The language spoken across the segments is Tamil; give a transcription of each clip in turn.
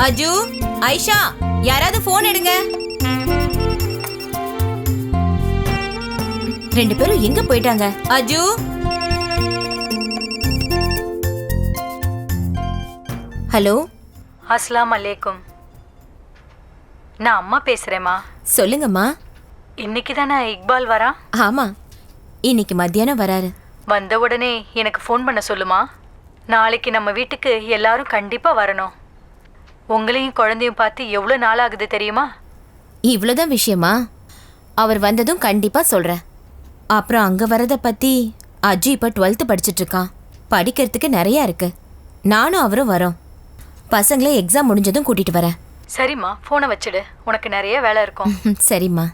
அஜு, ஐஷா, யாராவது போன் எடுங்க. ரெண்டு பேரும் எங்க போயிட்டாங்க? அஜு, ஹலோ. அஸ்லாம் அலைக்கும். நான் அம்மா பேசுறேம்மா. சொல்லுங்கம்மா. இன்னைக்கு தானே இக்பால் வரா? ஆமா, இன்னைக்கு மத்தியானம் வராரு. வந்த உடனே எனக்கு ஃபோன் பண்ண சொல்லுமா. நாளைக்கு நம்ம வீட்டுக்கு எல்லாரும் கண்டிப்பா வரணும். உங்களையும் குழந்தையும் பார்த்து எவ்வளோ நாள் ஆகுது தெரியுமா? இவ்வளோதான் விஷயமா? அவர் வந்ததும் கண்டிப்பா சொல்றேன். அப்புறம் அங்க வரத பத்தி அஜு இப்ப 12th படிச்சுட்டு இருக்கான். படிக்கிறதுக்கு நிறைய இருக்கு. நானும் அவரும் வரோம். பசங்களே எக்ஸாம் முடிஞ்சதும் கூட்டிட்டு வரேன். சரிம்மா, ஃபோனை வச்சுடு. உனக்கு நிறைய வேலை இருக்கும். சரிம்மா.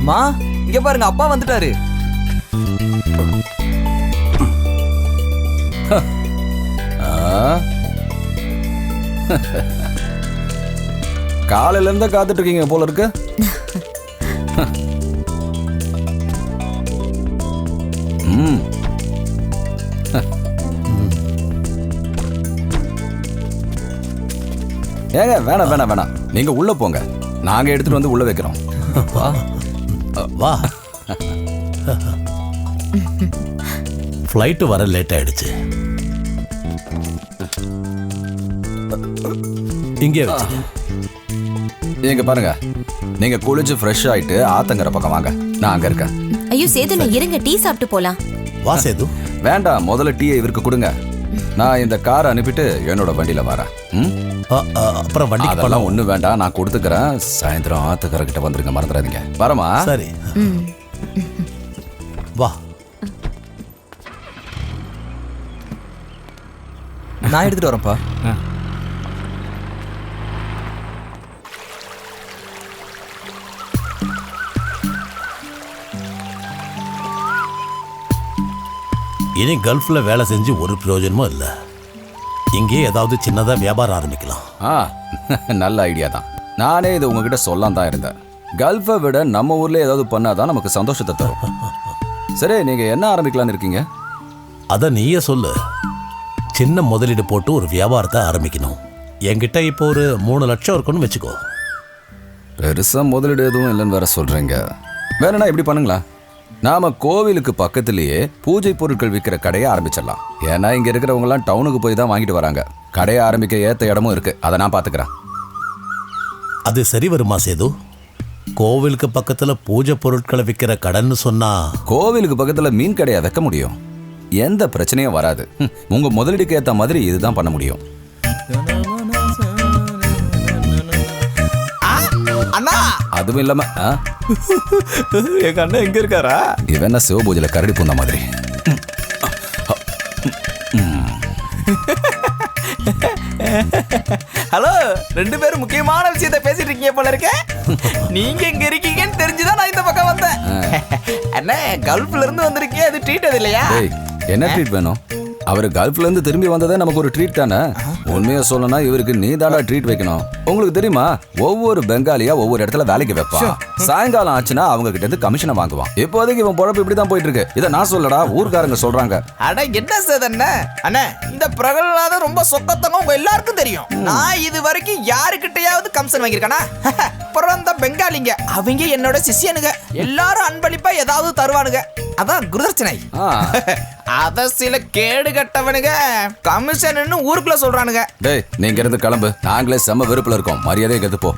மா, இங்க பாருங்க, அப்பா வந்துட்டாரு. காலையில இருந்தா காத்துட்டு இருக்கீங்க போல இருக்கு. ஏங்க வேணாம் வேணாம் வேணாம், நீங்க உள்ள போங்க. நாங்க எடுத்துட்டு வந்து உள்ள வைக்கிறோம். வா வா. ஃப்ளைட்டு வர லேட் ஆயிடுச்சு. இங்கே வச்சு நீங்க பாருங்க, நீங்க குளிச்சு ஃப்ரெஷ் ஆயிட்டு ஆத்தங்கர பக்கம் வாங்க. நான் அங்க இருக்கேன். ஐயோ சேது, நான் இருங்க, டீ சாப்பிட்டு போலாம். வா சேது. வேண்டாம், முதல்ல டீயை இவருக்கு கொடுங்க. நான் இந்த காரை அனுப்பிட்டு என்னோட வண்டியில வரேன். அப்புறம் வண்டி அதெல்லாம் ஒண்ணு வேண்டாம், நான் கொடுத்துக்கிறேன். சாயந்தரம் ஆத்தங்கர கிட்ட வந்துருங்க, மறந்துடாதீங்க. வரமா? சரி வா. நான் எடுத்துட்டு வரேன்ப்பா. இனி கல்ஃப்ல வேலை செஞ்சு ஒரு பிரயோஜனமும் இல்லை. இங்கே ஏதாவது சின்னதா வியாபாரம் ஆரம்பிக்கலாம். நல்ல ஐடியா தான். நானே இது உங்ககிட்ட சொல்லாம் தான் இருந்தேன். கல்ஃபை விட நம்ம ஊர்ல ஏதாவது பண்ணாதான் நமக்கு சந்தோஷத்தை தரும். சரி, நீங்க என்ன ஆரம்பிக்கலாம்னு இருக்கீங்க? அத நீயே சொல்லு. சின்ன முதலீடு போட்டு ஒரு வியாபாரத்தை ஆரம்பிக்கணும். என்கிட்ட இப்போ ஒரு 3 லட்சம் இருக்குன்னு வச்சுக்கோ. பெருசா முதலீடு எதுவும் இல்லைன்னு வேற சொல்றீங்க. வேறனா இப்படி பண்ணுங்களா, நாம கோவிலுக்கு பக்கத்திலேயே பூஜை பொருட்கள் விற்கிற கடையை ஆரம்பிச்சிடலாம். ஏன்னா இங்க இருக்கிறவங்க எல்லாம் டவுனுக்கு போய் தான் வாங்கிட்டு வராங்க. கடையை ஆரம்பிக்க ஏத்த இடமும் இருக்கு, அதை நான் பாத்துக்கிறேன். அது சரி வருமா சேது? கோவிலுக்கு பக்கத்துல பூஜை பொருட்களை விற்கிற கடைன்னு சொன்னா கோவிலுக்கு பக்கத்துல மீன் கடையை வைக்க முடியும், எந்த பிரச்சனையும் வராது. உங்க முதலீடுக்கு ஏத்த மாதிரி இதுதான் பண்ண முடியும். அண்ணா, அதுவும் இல்லாம எங்க அண்ணன் எங்க இருக்காரா? இவன் என்ன சிவபூஜையில கரடி பூந்த மாதிரி. ஹலோ, 2 பேரும் முக்கியமான விஷயத்தை பேசிட்டு இருக்கீங்க போல இருக்க. நீங்க எங்க இருக்கீங்கன்னு தெரிஞ்சுதான் நான் இந்த பக்கம் வந்தேன். அண்ணே, கல்ஃப்ல இருந்து வந்திருக்கீங்க, அது ட்ரீட் அது இல்லையா? என்ன ட்ரீட் வேணும்? அவரு கல்ஃப்ல இருந்து திரும்பி வந்ததே நமக்கு ஒரு ட்ரீட் தானே. உண்மையா சொல்லணும்னா இவருக்கு நீ தாடா ட்ரீட் வைக்கணும். உங்களுக்கு தெரியுமா, ஒவ்வொரு பெங்காலியா ஒவ்வொரு இடத்துல வேலைக்கு வைப்பான். சாயங்காலம் ஆச்சுன்னா அவங்க கிட்ட இருந்து கமிஷனை வாங்குவான். இப்போதைக்கு இவன் பொழப்பு இப்படிதான் போயிட்டு இருக்கு. இதை நான் சொல்லடா, ஊர்க்காரங்க சொல்றாங்க. அட என்ன சார் அண்ணே, இந்த பிரகலாதம் ரொம்ப சொக்கத்தங்க உங்க எல்லாருக்கும் தெரியும். நான் இது வரைக்கும் யாருக்கிட்டையாவது கமிஷன் வாங்கியிருக்கானா? பிறந்த பெங்காலிங்க அவங்க என்னோட சிஷியனுங்க. எல்லாரும் அன்பளிப்பா ஏதாவது தருவானுங்க. அதான் குருதர்ச்சனை. அத சில கேடு கட்டவனுங்க கமிஷன் ஊருக்குள்ள சொல்றானுங்க. டேய், நீங்க இருந்து கிளம்பு. நாங்களே செம்ம வெறுப்புல இருக்கோம். மரியாதையை கத்து போ.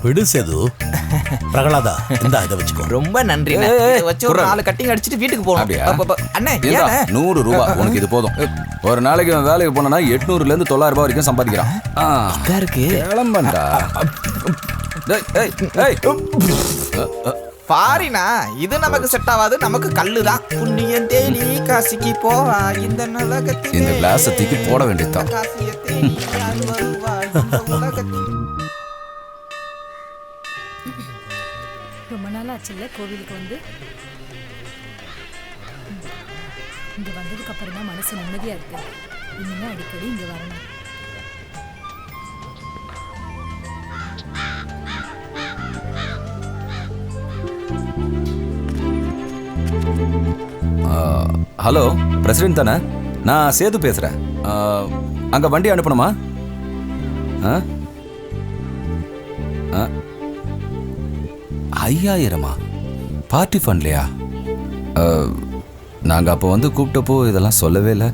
விடு சேது. பிரகலாதா, இந்த இதை வச்சுக்கோ. ரொம்ப நன்றி. வச்சு ஒரு 4 கட்டிங் அடிச்சுட்டு வீட்டுக்கு போகணும். அண்ணே 100 ரூபாய் உனக்கு இது போதும். ஒரு நாளைக்கு அவன் வேலைக்கு போனா 800ல இருந்து 900 ரூபாய் வரைக்கும் சம்பாதிக்கிறான். இருக்கு கிளம்பண்டா. பாரினா இது நமக்கு செட் ஆகாது. நமக்கு கல்லுதான். புண்ணியம் தேலி காசிக்கு போவா இந்த நலகத்தில். இந்த கிளாஸ் தூக்கி போட வேண்டியதுதான். ரொம்ப நாள் ஆச்சுல்ல கோவிலுக்கு வந்து. இங்க வந்ததுக்கு அப்புறம் தான் மனசு நிம்மதியா இருக்கு. இனிமே அடிக்கடி இங்க வரணும். ஹலோ, பிரசிடென்ட் தானே? நான் சேது பேசுறேன். அங்க வண்டி அனுப்பணுமா? 5000 பார்ட்டி ஃபண்ட்லையா? நாங்க அப்போ வந்து கூப்பிட்டப்போ இதெல்லாம் சொல்லவே இல்லை.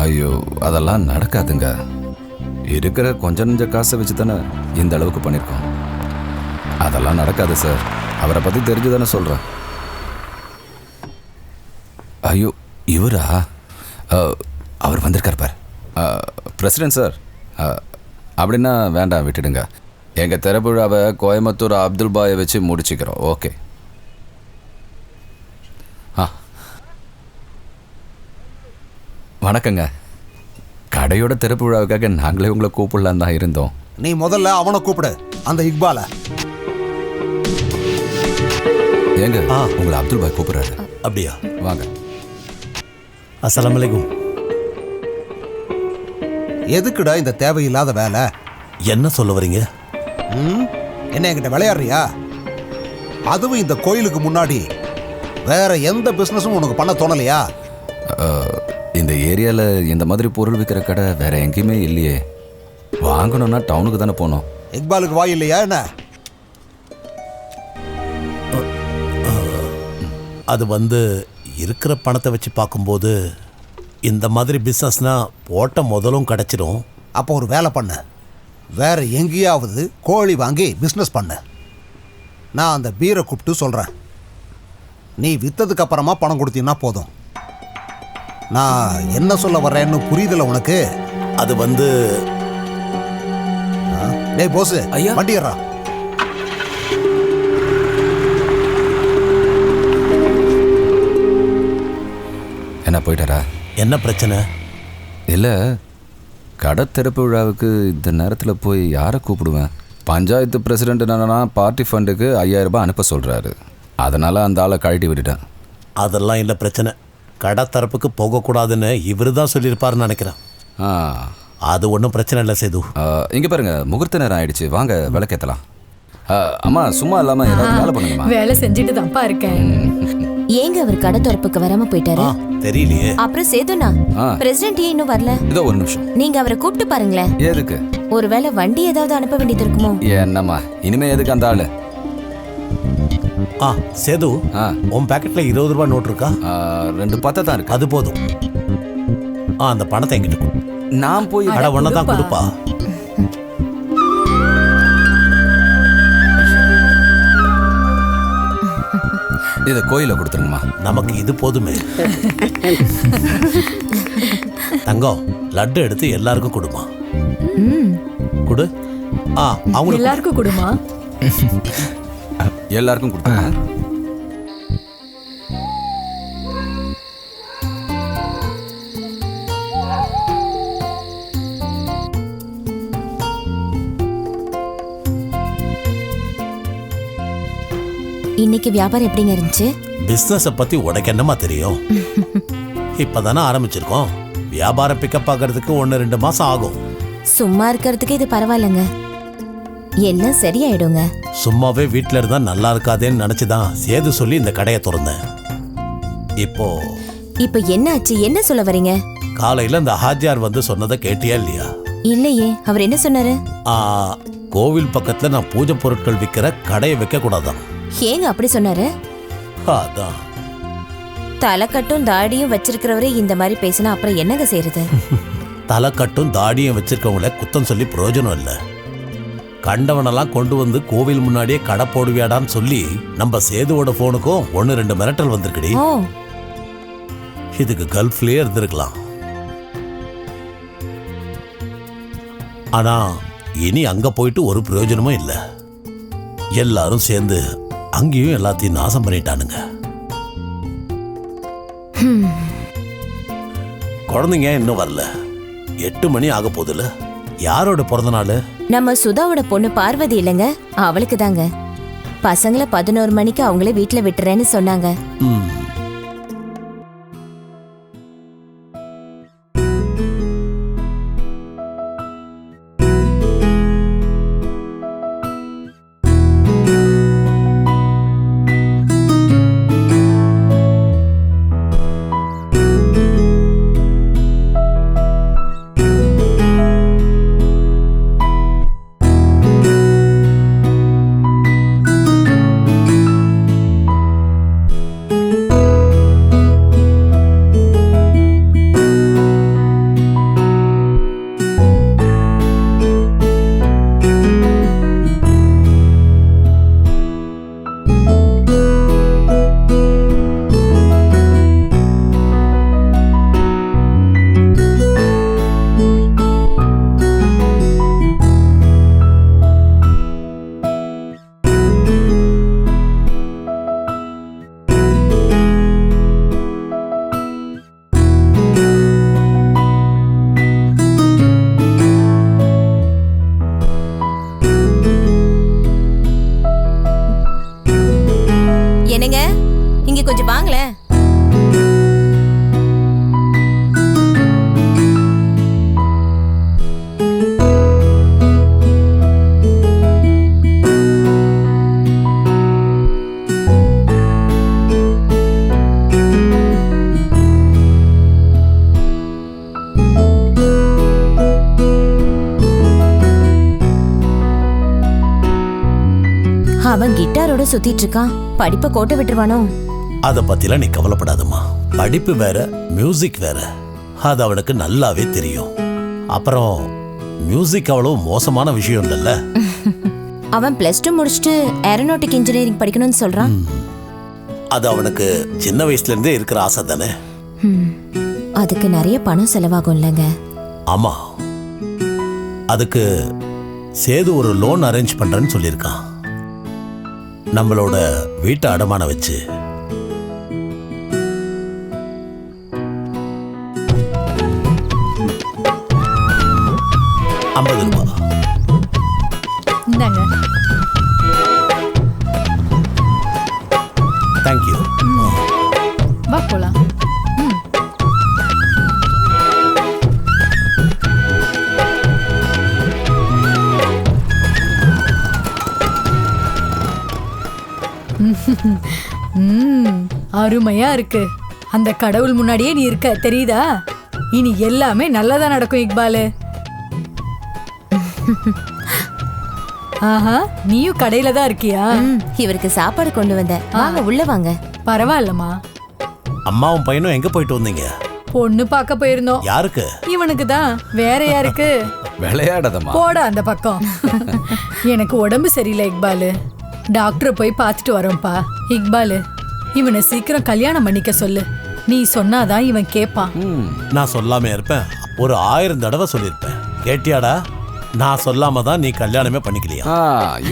ஐயோ, அதெல்லாம் நடக்காதுங்க. இருக்கிற கொஞ்ச நெஞ்ச காசை வச்சு தானே இந்த அளவுக்கு பண்ணியிருக்கோம். அதெல்லாம் நடக்காது சார். அவரை பத்தி தெரிஞ்சு தானே சொல்றேன். ஐயோ, இவரா? அவர் வந்திருக்கார் பார். பிரசிடென்ட் சார், அப்படின்னா வேண்டாம், விட்டுடுங்க. எங்கள் திரைப்புழாவை கோயம்புத்தூர் அப்துல் பாயை வச்சு முடிச்சுக்கிறோம். ஓகே. வணக்கங்க. கடையோட திரைப்புழாவுக்காக நாங்களே உங்களை கூப்பிடலாம் தான் இருந்தோம். நீ முதல்ல அவனை கூப்பிடு, அந்த இக்பால. ஏங்க, உங்களை அப்துல் பாய் கூப்பிடுறாரு. அப்படியா? வாங்க. அஸ்ஸலாமு அலைக்கும். எதுக்குடா இந்த தேவையில்லாத வேலை? என்ன சொல்ல வரீங்க? என்ன என்கிட்ட விளையாடுறியா? அதுவும் இந்த கோயிலுக்கு முன்னாடி வேற எந்த பிசினஸும் உனக்கு பண்ண தோணலையா? இந்த ஏரியாவில் இந்த மாதிரி பொருள் விற்கிற கடை வேற எங்கேயுமே இல்லையே. வாங்கணும்னா டவுனுக்கு தானே போகணும். இக்பாலுக்கு வாய் இல்லையா என்ன? அது வந்து இருக்கிற பணத்தை வச்சு பார்க்கும்போது இந்த மாதிரி பிஸ்னஸ்னா போட்ட முதலும் கிடச்சிடும். அப்போ ஒரு வேலை பண்ண, வேற எங்கேயாவது கோழி வாங்கி பிஸ்னஸ் பண்ண. நான் அந்த பீரை கூப்பிட்டு சொல்கிறேன். நீ விற்றதுக்கு அப்புறமா பணம் கொடுத்தீங்கன்னா போதும். நான் என்ன சொல்ல வர்றேன்னு புரியுதில்ல உனக்கு? அது வந்து டேய் போஸ், வண்டி ஏறா. என்ன போயிட்டாரா? என்ன பிரச்சனை? இல்லை, கடை திறப்பு விழாவுக்கு இந்த நேரத்தில் போய் யாரை கூப்பிடுவேன்? பஞ்சாயத்து பிரசிடென்ட் என்னன்னா பார்ட்டி ஃபண்டுக்கு 5000 ரூபாய் அனுப்ப சொல்கிறாரு. அதனால் அந்த ஆளை கழட்டி விட்டுட்டேன். அதெல்லாம் இல்லை பிரச்சனை. கடை தரப்புக்கு போகக்கூடாதுன்னு இவர் தான் சொல்லியிருப்பாருன்னு நினைக்கிறேன். அது ஒன்றும் பிரச்சனை இல்லை சேது. இங்கே பாருங்க, முகூர்த்த நேரம் ஆயிடுச்சு. வாங்க விளக்கேற்றலாம். அம்மா சும்மா இல்லாமல் ஏதாவது வேலை பண்ணுங்கம்மா. வேலை செஞ்சுட்டு தான்ப்பா இருக்கேன். ஏங்க அவர் கடை திறப்புக்கு வராம போயிட்டாரு? தெரியலையே. அப்புறம் சேதுனா, பிரசிடென்ட் ஏன் இன்னும் வரல? இதோ ஒரு நிமிஷம். நீங்க அவரை கூப்பிட்டு பாருங்களேன். எதுக்கு? ஒருவேளை வண்டி ஏதாவது அனுப்ப வேண்டியது இருக்குமோ? என்னம்மா இனிமே எதுக்கு அந்த ஆளு? சேது, உன் பேக்கெட்ல 20 ரூபாய் நோட் இருக்கா? 2 10 தான் இருக்கு. அது போதும். அந்த பணத்தை என்கிட்ட கொடு. நான் போய் அட ஒன்னதான் கொடுப்பா. இதை கோயில கொடுத்துருங்கம்மா. நமக்கு இது போதுமே. தங்கம், லட்டு எடுத்து எல்லாருக்கும் கொடுமா. கொடு. அவங்க எல்லாருக்கும் கொடுமா. எல்லாருக்கும் கொடுத்துருங்க. இன்னைக்கு வியாபாரம் எப்படிங்க இருந்துச்சு? பிசினஸ பத்தி உனக்கு என்னமா தெரியும்? இப்பதானே ஆரம்பிச்சிருக்கோம். வியாபாரம் பிக்கப் ஆகிறதுக்கு 1-2 மாசம் ஆகும். சும்மா இருக்கிறதுக்கு இது பரவாயில்லைங்க, எல்லாம் சரியாயிடுங்க. சும்மாவே வீட்டில் இருந்தா நல்லா இருக்காதேன்னு நினைச்சுதான் சேது சொல்லி இந்த கடையை திறந்தேன். இப்ப என்ன ஆச்சு? என்ன சொல்ல வரீங்க? காலையில இந்த ஹாஜியார் வந்து சொன்னதை கேட்டியா இல்லையா? இல்லையே, அவர் என்ன சொன்னாரு? கோவில் பக்கத்துல நான் பூஜை பொருட்கள் விற்கிற கடையை வைக்க கூடாதான். ஏங்க அப்படி சொன்னாரு? அதான் தலைக்கட்டும் தாடியும் வச்சிருக்கிறவரே இந்த மாதிரி பேசினா அப்புறம் என்னங்க செய்யறது? தலைக்கட்டும் தாடியும் வச்சிருக்கவங்கள குத்தம் சொல்லி பிரயோஜனம் இல்லை. கண்டவனெல்லாம் கொண்டு வந்து கோவில் முன்னாடியே கடை போடுவியாடான்னு சொல்லி நம்ம சேதுவோட போனுக்கும் 1-2 மிரட்டல் வந்திருக்குடி. ஓ, இதுக்கு கல்ஃப்லயே இருந்திருக்கலாம். ஆனா இனி அங்க போயிட்டு ஒரு பிரயோஜனமும் இல்லை. எல்லாரும் சேர்ந்து அங்கேயும் எல்லாத்தையும் நாசம் பண்ணிட்டானுங்க. குழந்தைங்க இன்னும் வரல. 8 மணி ஆக போகுதுல. யாரோட பிறந்த நாள்? நம்ம சுதாவோட பொண்ணு பார்வதி இல்லைங்க, அவளுக்கு தாங்க. பசங்களை 11 மணிக்கு அவங்களே வீட்டுல விட்டுறேன்னு சொன்னாங்க. என்னங்க, இங்க கொஞ்சம் வாங்களேன். அவன் கிட்டாரோட சுத்திட்டு இருக்கான், படிப்பை கோட்டை விட்டுருவானோ? அத பத்திலாம் நீ கவலைப்படாதம்மா. படிப்பு வேற, மியூசிக் வேற. அது அவனுக்கு நல்லாவே தெரியும். அப்புறம் மியூசிக் அவ்வளவு மோசமான விஷயம் இல்லைல்ல. அவன் +2 முடிச்சுட்டு ஏரோநாட்டிக் இன்ஜினியரிங் படிக்கணும்னு சொல்றான். அது அவனுக்கு சின்ன வயசுல இருந்தே இருக்கிற ஆசை தானே. அதுக்கு நிறைய பணம் செலவாகும் இல்லைங்க? ஆமா, அதுக்கு சேது ஒரு லோன் அரேஞ்ச் பண்றேன்னு சொல்லியிருக்கான். நம்மளோட வீட்டை அடமான வச்சு. ₹50. இந்தாங்க. தேங்க்யூ. வா போலாம். அருமையா இருக்கு. அந்த கடவுள் முன்னாடியே நீ இருக்க, தெரியுதா? இனி எல்லாமே நல்லதா நடக்கும் இக்பாலு. ஆஹா, நீயும் கடையில தான் இருக்கியா? இவருக்கு சாப்பாடு கொண்டு வந்தேன், வாங்க உள்ள வாங்க. பரவாயில்லம்மா. அம்மாவும் பையனும் எங்க போயிட்டு வந்தீங்க? பொண்ணு பார்க்க போயிருந்தோம். யாருக்கு? இவனுக்கு தான். வேற யாருக்கு? விளையாடாதம்மா. போட அந்த பக்கம். எனக்கு உடம்பு சரியில்லை இக்பாலு, டாக்டரை போய் பார்த்துட்டு வரோம்ப்பா. இக்பாலு, இவனை சீக்கிரம் கல்யாணம் பண்ணிக்க சொல்லு. நீ சொன்னாதான் இவன் கேட்பான். நான் சொல்லாம இருப்பேன்? ஒரு 1000 தடவை சொல்லியிருப்பேன். கேட்டியாடா? நான் சொல்லாம தான் நீ கல்யாணமே பண்ணிக்கலையா?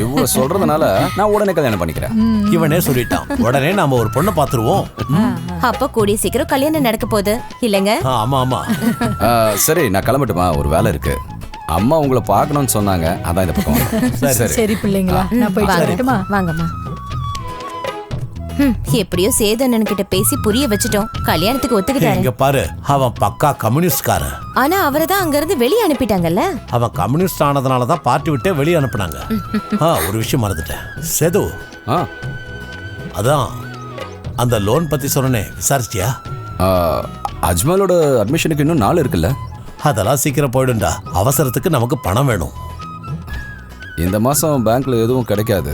இவ்வளவு சொல்றதுனால நான் உடனே கல்யாணம் பண்ணிக்கிறேன். இவனே சொல்லிட்டான். உடனே நாம ஒரு பொண்ணை பாத்துருவோம். அப்ப கூடிய சீக்கிரம் கல்யாணம் நடக்க போகுது இல்லைங்க? ஆமா ஆமா. சரி, நான் கிளம்பட்டுமா? ஒரு வேலை இருக்கு. அம்மா உங்களை பார்க்கணும்னு சொன்னாங்க, அதான் இந்த பக்கம். சரி பிள்ளைங்களா, நான் போயிட்டு வரட்டுமா? வாங்கம்மா. எப்படியோ சேதனன் கிட்ட பேசி புரிய வச்சுட்டோம். கல்யாணத்துக்கு ஒத்துக்கிட்டாரு. இங்க பாரு, அவன் பக்கா கம்யூனிஸ்ட்காரன். ஆனா அவரை தான் அங்க இருந்து வெளியே அனுப்பிட்டாங்கல்ல. அவன் கம்யூனிஸ்ட் ஆனதுனால தான் பார்ட்டி விட்டே வெளியே அனுப்புனாங்க. ஒரு விஷயம் மறந்துட்டேன் சேது. ஆ அதான் அந்த லோன் பத்தி சொன்னனே, விசாரிச்சியா? அஜ்மலோட அட்மிஷனுக்கு இன்னும் நாள் இருக்குல்ல? அதெல்லாம் சீக்கிரம் போயிடும்டா. அவசரத்துக்கு நமக்கு பணம் வேணும். இந்த மாசம் பேங்க்ல எதுவும் கிடைக்காது.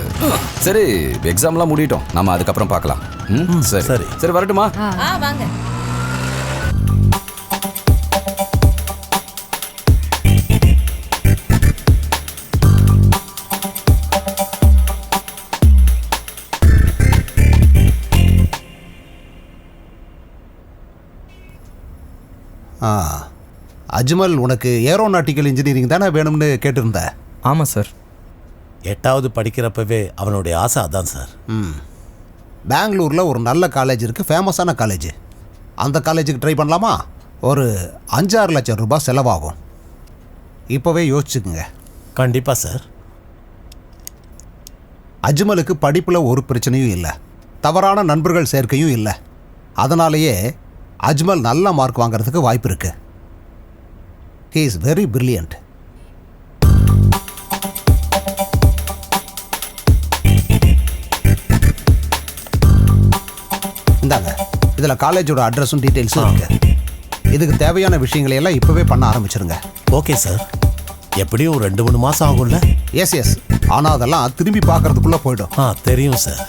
சரி, எக்ஸாம்லாம் முடியட்டும், நாம அதுக்கப்புறம் பார்க்கலாம். சரி சரி. சரி, வரட்டுமா? வாங்க. அஜ்மல், உனக்கு ஏரோநாட்டிக்கல் இன்ஜினியரிங் தானே வேணும்னு கேட்டிருந்த? ஆமாம் சார். 8வது படிக்கிறப்பவே அவனுடைய ஆசை அதான் சார். பெங்களூரில் ஒரு நல்ல காலேஜ் இருக்குது, ஃபேமஸான காலேஜ். அந்த காலேஜுக்கு ட்ரை பண்ணலாமா? ஒரு 5-6 லட்சம் ரூபாய் செலவாகும். இப்போவே யோசிச்சுக்குங்க. கண்டிப்பா சார். அஜ்மலுக்கு படிப்பில் ஒரு பிரச்சனையும் இல்லை, தவறான நண்பர்கள் சேர்க்கையும் இல்லை. அதனாலேயே அஜ்மல் நல்ல மார்க் வாங்குறதுக்கு வாய்ப்பு இருக்கு. He is very brilliant. இந்தாங்க, இதில் காலேஜோட அட்ரஸும் டீட்டெயில்ஸும் இருக்கு. இதுக்கு தேவையான விஷயங்களை எல்லாம் இப்போவே பண்ண ஆரம்பிச்சிருங்க. Okay sir. எப்படியும் ஒரு 2-3 மாசம் ஆகும்ல? எஸ். ஆனால் அதெல்லாம் திரும்பி பார்க்கறதுக்குள்ளே போயிடும். தெரியும் சார்.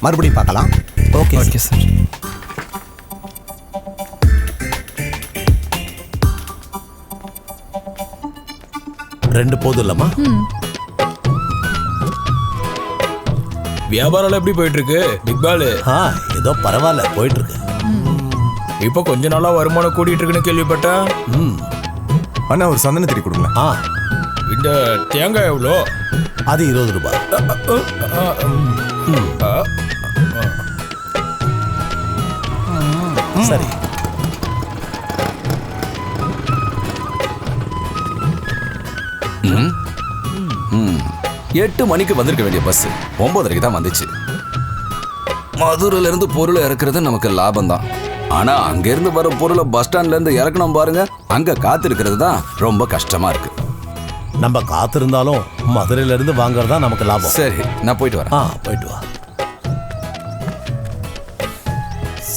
மறுபடியும் பார்க்கலாம். Okay sir. ரெண்டு போதும் இல்லம்மா? வியாபாரம் எப்படி போயிட்டு இருக்கு பிக் பால்? ஏதோ பரவாயில்ல போயிட்டு இருக்கு. இப்போ கொஞ்ச நாளா வருமானம் கூடிட்டு இருக்குன்னு கேள்விப்பட்டேன். அண்ணா ஒரு சந்தனத்திரி கொடுங்களா? இந்த தேங்காய் எவ்வளோ? அது 20 ரூபாய். சரி. 8 மணிக்கு வந்திருக்க வேண்டிய பஸ் 9:30 தான் வந்துச்சு. மதுரையில இருந்து பொருளை இறக்குறது நமக்கு லாபம் தான். ஆனா அங்க இருந்து வர பொருளை பஸ் ஸ்டாண்ட்ல இருந்து இறக்கணும் பாருங்க, அங்க காத்திருக்கிறது தான் ரொம்ப கஷ்டமா இருக்கு. நம்ம காத்திருந்தாலும் மதுரையில இருந்து வாங்குறதா நமக்கு லாபம். சரி, நான் போயிட்டு வரேன். போயிட்டு வா.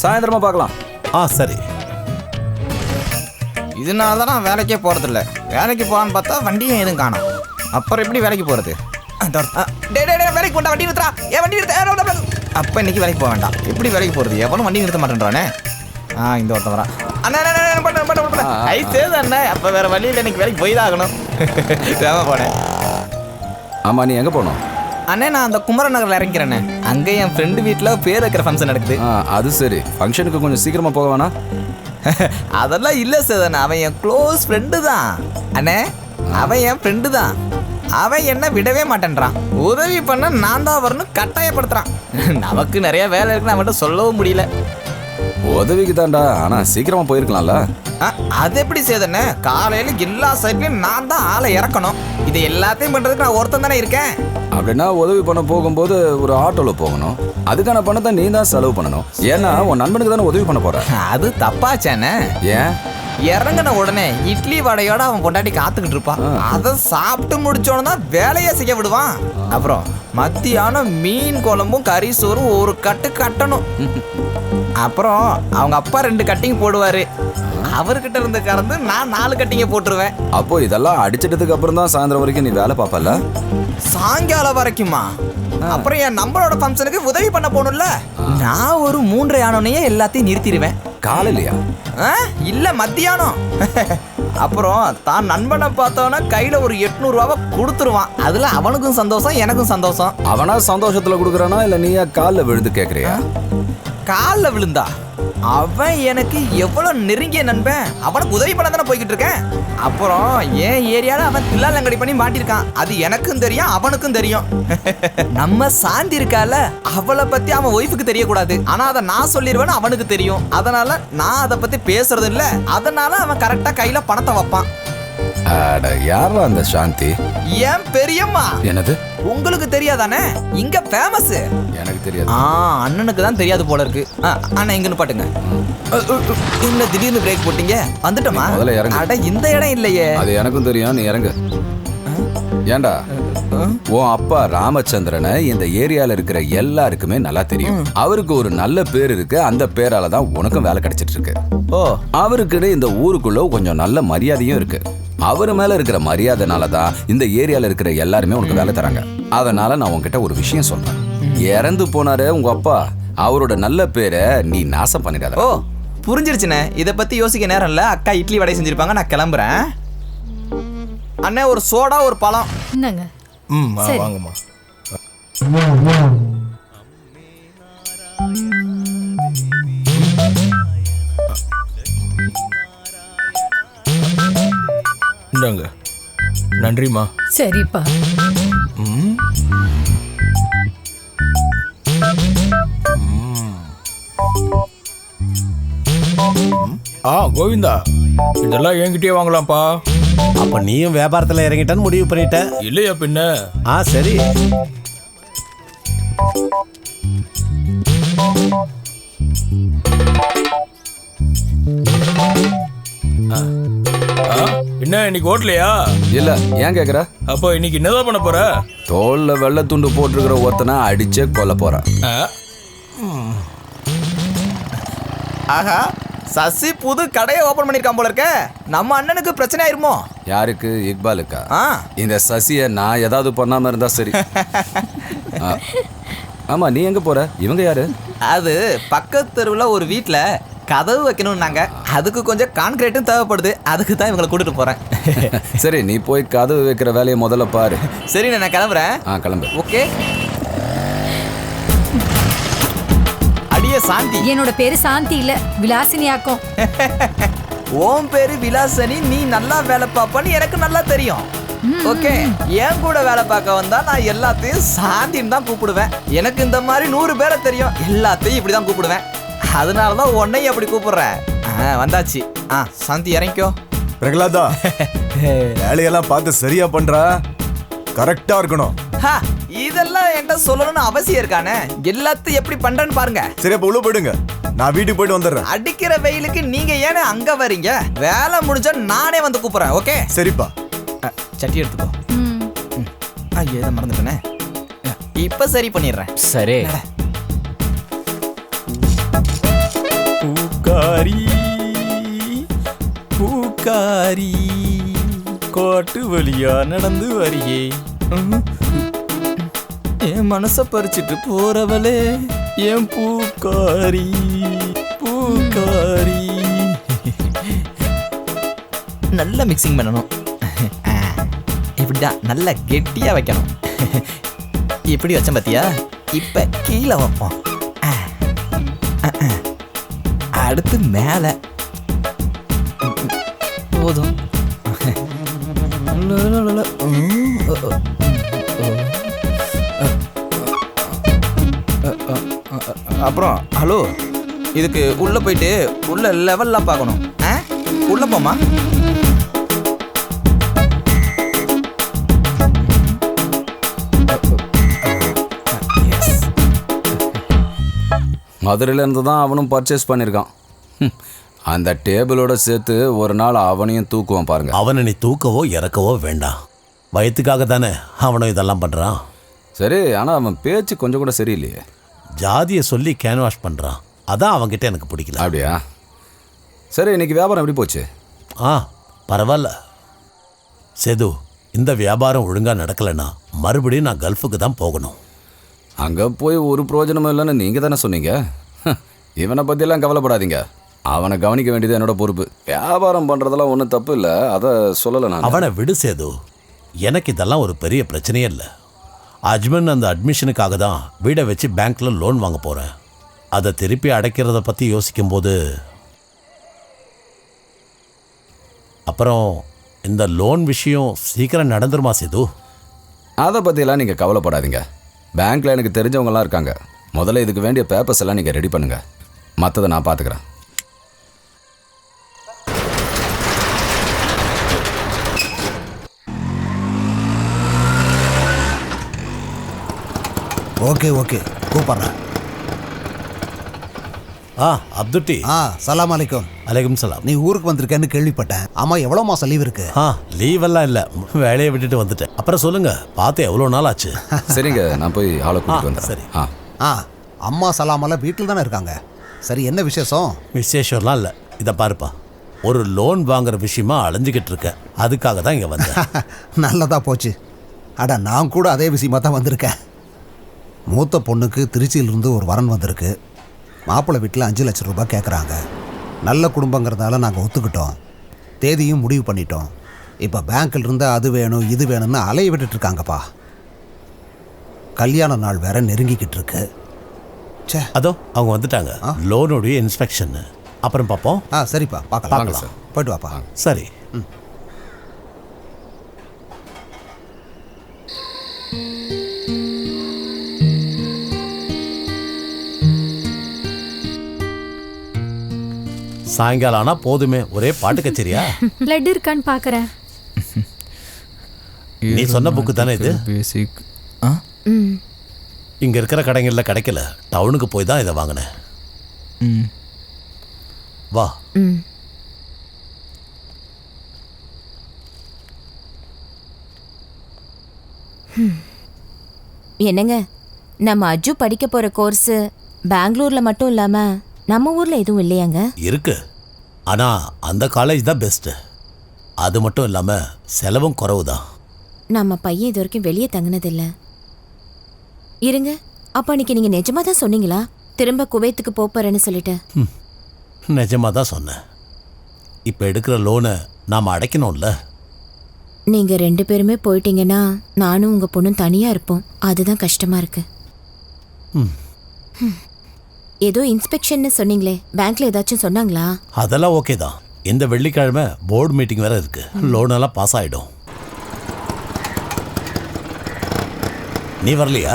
சாயந்தரமா பார்க்கலாம். சரி. இதனால தான் நான் வேலைக்கே போகிறதில்ல. வேலைக்கு போகலான்னு பார்த்தா வண்டியும் எதுவும் காணோம். அப்புறம் எப்படி வேலைக்கு போகிறது? வேலைக்கு போட்டா வண்டி நிறுத்துறா. வண்டி நிறுத்த. அப்போ இன்னைக்கு வேலைக்கு போக வேண்டாம். எப்படி வேலைக்கு போகிறது? எவனும் வண்டி நிறுத்த மாட்டேன்றானே. இந்த ஒருத்தன் வரா. அண்ணா அப்போ வேற வழியில் இன்னைக்கு வேலைக்கு போய் தான் ஆகணும். போனேன். ஆமா, நீ எங்க போனோம்? அண்ணே, நான் அந்த குமரன் நகரில் இறங்கிறேண்ணே. அங்கே என் ஃப்ரெண்டு வீட்டில் பேர் வைக்கிற ஃபங்க்ஷன் நடக்குது. அது சரி. ஃபங்க்ஷனுக்கு கொஞ்சம் சீக்கிரமா போக வேணா? அதெல்லாம் இல்லை சேதன், அவன் என் க்ளோஸ் ஃப்ரெண்டு தான். அண்ணே, அவன் என் ஃப்ரெண்டு தான். அவன் என்ன விடவே மாட்டேன்றான். உதவி பண்ண நான் தான் வரணும் கட்டாயப்படுத்துறான். நமக்கு நிறைய வேலை இருக்குன்னு அவன்கிட்ட சொல்லவும் முடியல. உதவிக்கு தான்டா, ஆனா சீக்கிரமா போயிருக்கலாம்ல. அது எப்படி சேதன்னு? காலையில எல்லா சைட்லயும் நான் தான் ஆளை இறக்கணும். இது எல்லாத்தையும் பண்றதுக்கு நான் ஒருத்தன் தானே இருக்கேன். அப்படின்னா உதவி பண்ண போகும்போது ஒரு ஆட்டோல போகணும். அதுக்கான பணத்தை நீ தான் செலவு பண்ணணும். ஏன்னா உன் நண்பனுக்கு தானே உதவி பண்ண போற. அது தப்பாச்சானே? ஏன்? இறங்கின உடனே இட்லி வடையோட அவன் பொண்டாட்டி காத்துக்கிட்டு இருப்பான். அதை சாப்பிட்டு முடிச்சோன்னு தான் வேலையை செய்ய விடுவான். அப்புறம் மத்தியானம் மீன் குழம்பும் கறி சோறும் ஒரு கட்டு கட்டணும். அப்புறம் அவங்க அப்பா 2 கட்டிங் போடுவாரு. அவர்கிட்ட இருந்து கறந்து நான் 4 கட்டிங்க போட்டுருவேன். அப்போ இதெல்லாம் அடிச்சிட்டதுக்கு அப்புறம் தான் சாயந்தரம் வரைக்கும் நீ வேலை பார்ப்பல? சாயங்காலம் வரைக்குமா? அப்புறம் என் நம்பரோட ஃபங்க்ஷனுக்கு உதவி பண்ண போகணும்ல. நான் ஒரு 3:30 ஆனோடனே எல்லாத்தையும் நிறுத்திடுவேன். காலையிலையா? இல்ல, மத்தியானம். அப்புறம் தான் நண்பனை பார்த்தோன்னா கையில ஒரு 800 ரூபாவை கொடுத்துருவான். அதுல அவனுக்கும் சந்தோஷம், எனக்கும் சந்தோஷம். அவனா சந்தோஷத்துல கொடுக்குறானா இல்ல நீயா காலில் விழுந்து கேட்கறியா? காலில் விழுந்தா? அவன் எனக்கு எவ்வளவு நெருங்கிய நண்பன். அவனுக்கு உதவி பண்ண தானே போய்கிட்டு இருக்கேன். அப்புறம் என் ஏரியால அவன் தில்லாலங்கடி பண்ணி மாட்டிருக்கான். அது எனக்கும் தெரியும், அவனுக்கும் தெரியும். நம்ம சாந்தி இருக்கால, அவளை பத்தி அவன் ஒய்ஃபுக்கு தெரியக்கூடாது. ஆனா அதை நான் சொல்லிடுவேன்னு அவனுக்கு தெரியும். அதனால நான் அதை பத்தி பேசுறது இல்ல. அதனால அவன் கரெக்டா கையில பணத்தை வைப்பான். அட யாரா அந்த சாந்தி? ஏன் பெரியம்மா? என்னது? உங்களுக்கு தெரியாதானே? இங்க ஃபேமஸ். எனக்கு தெரியாது. அண்ணனுக்கு தான் தெரியாது போல இருக்கு. அண்ணா இங்கன்னு பாட்டுங்க. என்ன திடீர்னு பிரேக் போட்டீங்க? வந்துட்டோமா? முதல்ல இறங்கு. அட இந்த இடம் இல்லையே. அது எனக்கும் தெரியும், நீ இறங்கு. ஏண்டா உன் அப்பா ராமச்சந்திரனை இந்த ஏரியால இருக்கிற எல்லாருக்குமே நல்லா தெரியும். அவருக்கு ஒரு நல்ல பேர் இருக்கு. அந்த பேரால தான் உனக்கும் வேலை கிடைச்சிட்டு இருக்கு. ஓ, அவருக்கு இந்த ஊருக்குள்ள கொஞ்சம் நல்ல மரியாதையும் இருக்கு. அவர் மேல இருக்கிற மரியாதைனால தான் இந்த ஏரியால இருக்கிற எல்லாருமே உனக்கு வேலை தராங்க. அதனால நான் உன்கிட்ட ஒரு விஷயம் சொல்றேன். இறந்து போனாரு உங்க அப்பா, அவரோட நல்ல பேரை நீ நாசம் பண்ணிடாத. ஓ புரிஞ்சிருச்சுண்ணே. இதை பத்தி யோசிக்க நேரம் இல்ல. அக்கா இட்லி வடை செஞ்சிருப்பாங்க, நான் கிளம்புறேன். அண்ணே ஒரு சோடா ஒரு பழம். என்னங்க? சரி. வாங்கம்மா. இந்தாங்க. நன்றிம்மா. சரிப்பா. கோவிந்தா, இதெல்லாம் என்கிட்டயே வாங்கலாம்ப்பா. அப்ப நீயும் வியாபாரத்துல இறங்கிட்டான்னு முடிவு பண்ணிட்ட? இல்லையா பின்ன? சரி. என்ன இன்னைக்கு ஓட்டலையா? இல்ல. ஏன் கேக்குற? அப்போ இன்னைக்கு என்னதான் பண்ண போற? தோல்ல வெள்ளை துண்டு போட்டிருக்கிற ஒருத்தனை அடிச்சே கொல்ல போறேன். ஆஹா, சசி புது கடையை ஓபன் பண்ணிருக்கான் போல இருக்க. நம்ம அண்ணனுக்கு பிரச்சனை ஆயிருமோ? யாருக்கு? இக்பாலுக்கா? இந்த சசியை நான் ஏதாவது பண்ணாம இருந்தா சரி. ஆமா, நீ எங்க போற? இவங்க யாரு? அது பக்கத்து தெருவுல ஒரு வீட்ல கதவு வைக்கணும்னாங்க. அதுக்கு கொஞ்சம் கான்கிரீட்டும் தேவைப்படுது. அதுக்கு தான் இவங்களை கூட்டிட்டு போறேன். சரி, நீ போய் கதவு வைக்கிற வேலையை முதல்ல பாரு. சரி, நான் கிளம்புறேன். கிளம்பு. ஓகே. அடியே சாந்தி. என்னோட பேரு சாந்தி இல்ல, விலாசினி ஆக்கும். ஓம் பேரு விலாசனி. நீ நல்லா வேலை பார்ப்பன்னு எனக்கு நல்லா தெரியும். ஓகே, என் கூட வேலை பார்க்க வந்தா நான் எல்லாத்தையும் சாந்தின்னு தான் கூப்பிடுவேன். எனக்கு இந்த மாதிரி 100 பேரை தெரியும். எல்லாத்தையும் இப்படிதான் கூப்பிடுவேன். அதனாலதான் உன்னையும் அப்படி கூப்பிடுறேன். வந்தாச்சு. சாந்தி இறங்கிக்கோ. பிரகலாதா, வேலையெல்லாம் பார்த்து சரியா பண்றா. கரெக்டா இருக்கணும். இதெல்லாம் என்கிட்ட சொல்லணும்னு அவசியம் இருக்கானே. எல்லாத்தையும் எப்படி பண்றேன்னு பாருங்க. சரி, அப்ப உள்ள போயிடுங்க. நான் வீட்டுக்கு போயிட்டு வந்துடுறேன். அடிக்கிற வெயிலுக்கு நீங்க ஏன்னு அங்க வரீங்க? வேலை முடிஞ்சா நானே வந்து கூப்பிடுறேன். ஓகே? சரிப்பா. சட்டி எடுத்துக்கோ. ஐயோ, இதை மறந்துட்டேனே. இப்ப சரி பண்ணிடுறேன். சரி. பூக்காரி பூக்காரி கோட்டு வழியா நடந்து வரியே, என் மனச பறிச்சிட்டு போறவளே என் பூக்காரி பூக்காரி. நல்லா மிக்சிங் பண்ணணும். இப்படிதான் நல்லா கெட்டியா வைக்கணும். இப்படி வச்சேன் பாத்தியா? இப்ப கீழே வைப்போம். அடுத்து மேல. போதும். அப்புறம் ஹலோ, இதுக்கு உள்ள போயிட்டு உள்ள லெவல்லாம் பார்க்கணும். உள்ள போமா. மதுரையிலேருந்து தான் அவனும் பர்ச்சேஸ் பண்ணியிருக்கான். அந்த டேபிளோட சேர்த்து ஒரு நாள் அவனையும் தூக்குவான் பாருங்க. அவனை நீ தூக்கவோ இறக்கவோ வேண்டாம். வயிற்றுக்காக தானே அவனும் இதெல்லாம் பண்ணுறான். சரி, ஆனால் அவன் பேச்சு கொஞ்சம் கூட சரியில்லையே. ஜாதியை சொல்லி கேன்வாஷ் பண்ணுறான். அதான் அவன்கிட்ட எனக்கு பிடிக்கல. அப்படியா? சரி, இன்னைக்கு வியாபாரம் எப்படி போச்சு? பரவாயில்ல சேது. இந்த வியாபாரம் ஒழுங்காக நடக்கலைன்னா மறுபடியும் நான் கல்ஃபுக்கு தான் போகணும். அங்கே போய் ஒரு பிரயோஜனமும் இல்லைன்னு நீங்கள் தானே சொன்னீங்க. இவனை பற்றியெல்லாம் கவலைப்படாதீங்க. அவனை கவனிக்க வேண்டியது என்னோட பொறுப்பு. வியாபாரம் பண்ணுறதெல்லாம் ஒன்றும் தப்பு இல்லை, அதை சொல்லலை நான். அவனை விடு சேது. எனக்கு இதெல்லாம் ஒரு பெரிய பிரச்சனையே இல்லை. அஜ்மன் அந்த அட்மிஷனுக்காக தான் வீடை வச்சு பேங்க்கில் லோன் வாங்க போகிறேன். அதை திருப்பி அடைக்கிறத பற்றி யோசிக்கும்போது அப்புறம் இந்த லோன் விஷயம் சீக்கிரம் நடந்துருமா சேது? அதை பற்றியெல்லாம் நீங்கள் கவலைப்படாதீங்க. பேங்க்கில் எனக்கு தெரிஞ்சவங்கலாம் இருக்காங்க. முதல்ல இதுக்கு வேண்டிய பேப்பர்ஸ் எல்லாம் நீங்கள் ரெடி பண்ணுங்கள். மற்றதை நான் பார்த்துக்கிறேன். ஓகே ஓகே கூப்பிட்றேன். அப்துட்டி. சலாம் அலைக்கும். அலைக்கும் சலாம். நீ ஊருக்கு வந்திருக்கேன்னு கேள்விப்பட்டேன். ஆமா, எவ்வளோ மாசம் லீவ் இருக்கு? லீவெல்லாம் இல்லை, வேலையை விட்டுட்டு வந்துட்டேன். அப்புறம் சொல்லுங்க, பார்த்து எவ்வளோ நாள் ஆச்சு? சரிங்க, நான் போய் ஆளை கூட்டிட்டு வந்தேன். சரி. அம்மா சலாமெல்லாம் வீட்டில் தானே இருக்காங்க. சரி, என்ன விசேஷம்? விசேஷம்லாம் இல்லை. இதை பாருப்பா, ஒரு லோன் வாங்குற விஷயமா அலைஞ்சிக்கிட்டு இருக்கேன். அதுக்காக தான் இங்கே வந்தேன். நல்லதா போச்சு. அட, நான் கூட அதே விஷயமா தான் வந்திருக்கேன். மூத்த பொண்ணுக்கு திருச்சியிலிருந்து ஒரு வரன் வந்திருக்கு. மாப்பிள்ளை வீட்டில் 5 லட்சம் ரூபாய் கேட்குறாங்க. நல்ல குடும்பங்கிறதால நாங்கள் ஒத்துக்கிட்டோம். தேதியும் முடிவு பண்ணிட்டோம். இப்போ பேங்க்கில் இருந்து அது வேணும் இது வேணும்னு அலைய விட்டுட்டு இருக்காங்கப்பா. கல்யாண நாள் வேற நெருங்கிக்கிட்டு இருக்கு. அதோ அவங்க வந்துட்டாங்க. லோனுடைய இன்ஸ்பெக்ஷன் அப்புறம் பார்ப்போம். சரிப்பா, பார்க்கலாம். போயிட்டு வாப்பா. சரி. சாயங்காலம் ஆனா போதுமே, ஒரே பாட்டு கச்சேரியா? பிளட் இருக்கான்னு பார்க்கறேன். நீ சொன்ன புக்கு தானே இது? பேசிக். இங்க இருக்கிற கடைகளில் கிடைக்கல, டவுனுக்கு போய் தான் இதை வாங்கினேன். வா. என்னங்க, நம்ம அஜு படிக்க போற கோர்ஸ் பெங்களூர்ல மட்டும் இல்லாம நம்ம ஊர்ல எதுவும் இல்லையாங்க? இருக்கு, ஆனா அந்த காலேஜ் தான் பெஸ்ட். அது மட்டும் இல்லாம செலவும் குறைவு தான். நம்ம பையன் இது வரைக்கும் வெளியே தங்கினதில்ல. இருங்க, அப்ப அன்னைக்கு நீங்க நிஜமா தான் சொன்னீங்களா திரும்ப குவைத்துக்கு போறேன்னு சொல்லிட்டு? நிஜமா தான் சொன்னேன். இப்ப எடுக்கிற லோனை நாம அடைக்கணும்ல. நீங்க 2 பேருமே போயிட்டீங்கன்னா நானும் உங்க பொண்ணும் தனியா இருப்போம். அதுதான் கஷ்டமா இருக்கு. ஏதோ இன்ஸ்பெக்ஷன் சொன்னீங்களே, பேங்க்ல ஏதாச்சும் சொன்னாங்களா? அதெல்லாம் ஓகே தான். இந்த வெள்ளிக்கிழமை போர்டு மீட்டிங் வேற இருக்கு. லோன் எல்லாம் பாஸ் ஆயிடும். நீ வரலையா?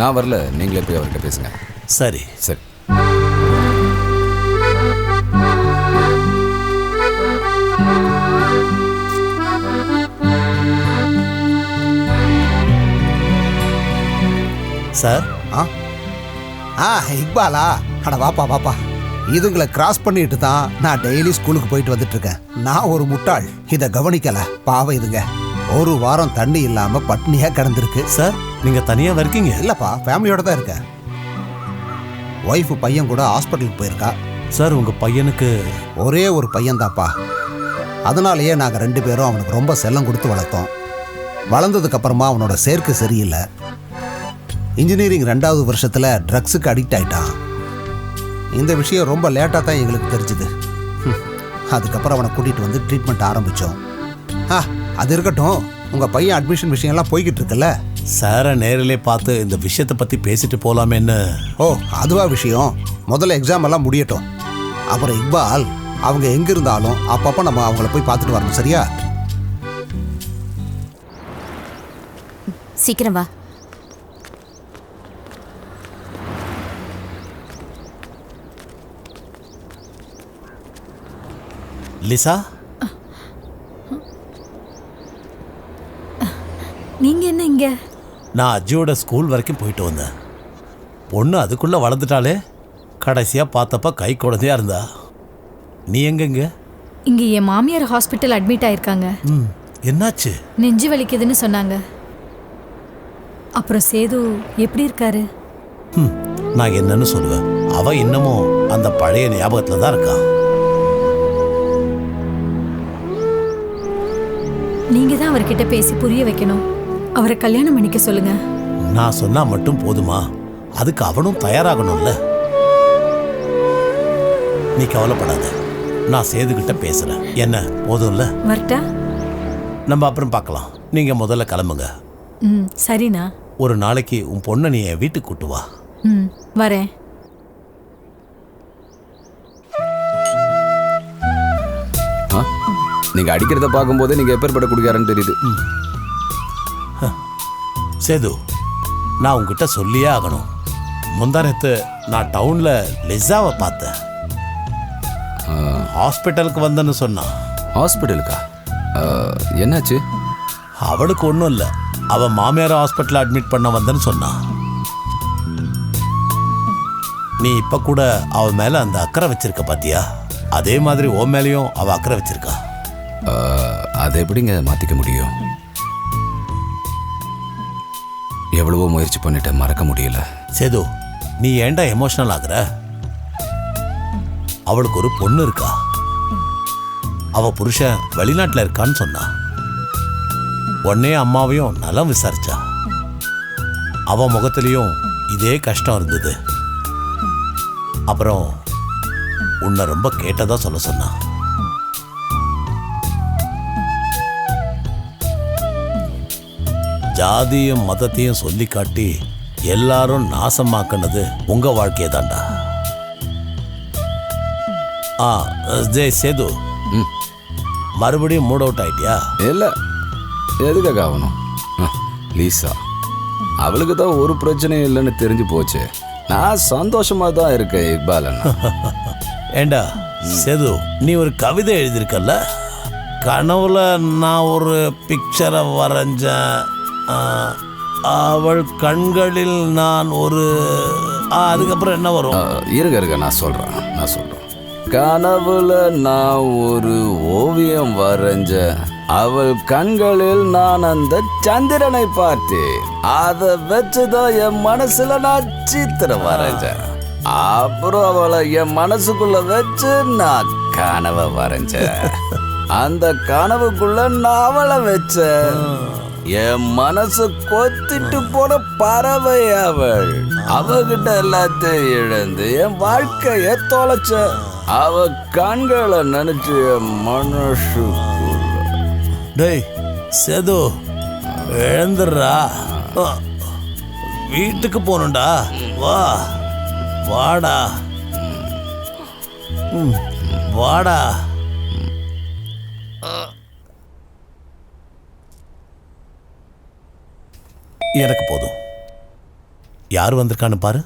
நான் வரல, நீங்களே போய் அவர்கிட்ட பேசுங்க. சரி சரி. சார். இக்பாலா, அட வாப்பா. இதுங்களை கிராஸ் பண்ணிட்டு தான் நான் டெய்லி ஸ்கூலுக்கு போயிட்டு வந்துட்டு இருக்கேன். நான் ஒரு முட்டாள், இதை கவனிக்கல. பாவம் இதுங்க ஒரு வாரம் தண்ணி இல்லாம பட்னியா கிடந்திருக்கு. சார், நீங்க தனியா இருக்கீங்க? இல்லப்பா, ஃபேமிலியோட தான் இருக்கேன். ஒய்ஃபு பையன் கூட ஹாஸ்பிட்டலுக்கு போயிருக்கா. சார், உங்க பையனுக்கு ஒரே ஒரு பையன் தான்ப்பா. அதனாலேயே நாங்கள் 2 பேரும் அவனுக்கு ரொம்ப செல்லம் கொடுத்து வளர்த்தோம். வளர்ந்ததுக்கு அப்புறமா அவனோட சேர்க்கை சரியில்லை. இன்ஜினியரிங் 2வது வருஷத்தில் ட்ரக்ஸுக்கு அடிக்ட் ஆயிட்டான். இந்த விஷயம் ரொம்ப லேட்டாக தான் எங்களுக்கு தெரிஞ்சுது. அதுக்கப்புறம் அவனை கூட்டிகிட்டு வந்து ட்ரீட்மெண்ட் ஆரம்பித்தோம். அது இருக்கட்டும், உங்கள் பையன் அட்மிஷன் விஷயம்லாம் போய்கிட்டு இருக்குல்ல? சாரை நேரிலே பார்த்து இந்த விஷயத்தை பற்றி பேசிட்டு போகலாமேன்னு. அதுவா விஷயம்? முதல்ல எக்ஸாம் எல்லாம் முடியட்டும். அப்புறம் இக்பால், அவங்க எங்கே இருந்தாலும் அப்பப்போ நம்ம அவங்கள போய் பார்த்துட்டு வரணும், சரியா? சீக்கிரம் வா. லிசா, நீங்க என்ன இங்க? நான் அஜியோட ஸ்கூல் வரைக்கும் போயிட்டு வந்தேன். பொண்ணு அதுக்குள்ள வளர்ந்துட்டாலே. கடைசியா பார்த்தப்ப கை குழந்தையா இருந்தா. நீ எங்கெங்க? இங்க என் மாமியார் ஹாஸ்பிட்டல் அட்மிட் ஆயிருக்காங்க. என்னாச்சு? நெஞ்சு வலிக்குதுன்னு சொன்னாங்க. அப்புறம் சேது எப்படி இருக்காரு? நான் என்னன்னு சொல்லுவேன். அவ இன்னமும் அந்த பழைய ஞாபகத்துல தான் இருக்கா. நீங்க தான் அவர்கிட்ட பேசி புரிய வைக்கணும். அவரை கல்யாணம் பண்ணிக்க சொல்லுங்க. நான் சொன்னா மட்டும் போதுமா? அதுக்கு அவனும் தயாராகணும்ல. நீ கவலைப்படாத, நான் சேதுகிட்ட பேசுறேன். என்ன போதும்ல? வரட்டா? நம்ம அப்புறம் பார்க்கலாம். நீங்க முதல்ல கிளம்புங்க. சரிண்ணா. ஒரு நாளைக்கு உன் பொண்ணை நீ என் வீட்டுக்கு கூட்டு வா. வரேன். நீங்க அடிக்கிறத பார்க்கும்போதே நீங்க எப்பேற்பட்ட குடிக்காரன்னு தெரியுது. சேது, நான் உங்ககிட்ட சொல்லியே ஆகணும். முந்தானத்து நான் டவுன்ல லிசாவை பார்த்தேன். ஹாஸ்பிட்டலுக்கு வந்தேன்னு சொன்னான். ஹாஸ்பிட்டலுக்கா? என்னாச்சு? அவளுக்கு ஒன்றும் இல்லை. அவன் மாமியார் ஹாஸ்பிட்டலில் அட்மிட் பண்ண வந்தேன்னு சொன்னான். நீ இப்ப கூட அவ மேல அந்த அக்கறை வச்சிருக்க பாத்தியா? அதே மாதிரி உன் மேலேயும் அவ அக்கறை வச்சிருக்கா. அதை எப்படிங்க மாத்திக்க முடியும்? எவ்வளவோ முயற்சி பண்ணிட்டேன், மறக்க முடியல. சேது, நீ ஏன்டா எமோஷனல் ஆகுற? அவளுக்கு ஒரு பொண்ணு இருக்கா. அவ புருஷன் வெளிநாட்டுல இருக்கான்னு சொன்னா. உடனே அம்மாவையும் நலம் விசாரிச்சா. அவ முகத்திலையும் இதே கஷ்டம் இருந்தது. அப்புறம் உன்னை ரொம்ப கேட்டதா சொல்ல சொன்னா. ஜாதியும் மதத்தையும் சொல்லி காட்டி எல்லாரும் நாசமாக்குனது உங்க வாழ்க்கையை தாண்டா. ஜெய் சேது, மறுபடியும் மூட் அவுட் ஆயிட்டியா? இல்லை, எதுக்காக ஆகணும்? லீசா, அவளுக்கு தான் ஒரு பிரச்சனையும் இல்லைன்னு தெரிஞ்சு போச்சு. நான் சந்தோஷமா தான் இருக்கேன் இக்பால் அண்ணா. ஏண்டா சேது, நீ ஒரு கவிதை எழுதியிருக்கல்ல? கனவுல நான் ஒரு பிக்சரை வரைஞ்சேன். அவள் கண்களில் நான் ஒரு அதுக்கப்புறம் என்ன வரும்? இருக்க நான் சொல்றேன். கனவுல நான் ஒரு ஓவியம் வரைஞ்ச, அவள் கண்களில் நான் அந்த சந்திரனை பார்த்தேன். அதை வச்சுதான் என் மனசுல நான் சித்திரம் வரைஞ்சேன். அப்புறம் அவளை என் மனசுக்குள்ள வச்சு நான் கனவை வரைஞ்சேன். அந்த கனவுக்குள்ள நான் அவளை வச்சேன். என் மனசு கொத்திட்டு போன பறவை அவள். அவகிட்ட எல்லாத்தையும் இழந்து என் வாழ்க்கைய தொலைச்ச. அவ கண்களை நினைச்சு என் மனசுக்குள்ள. டேய் சேது, எழுந்துடுறா. வீட்டுக்கு போகணும்டா. வாடா வாடா. எனக்கு போதும். யார் வந்திருக்கான்னு பாரு.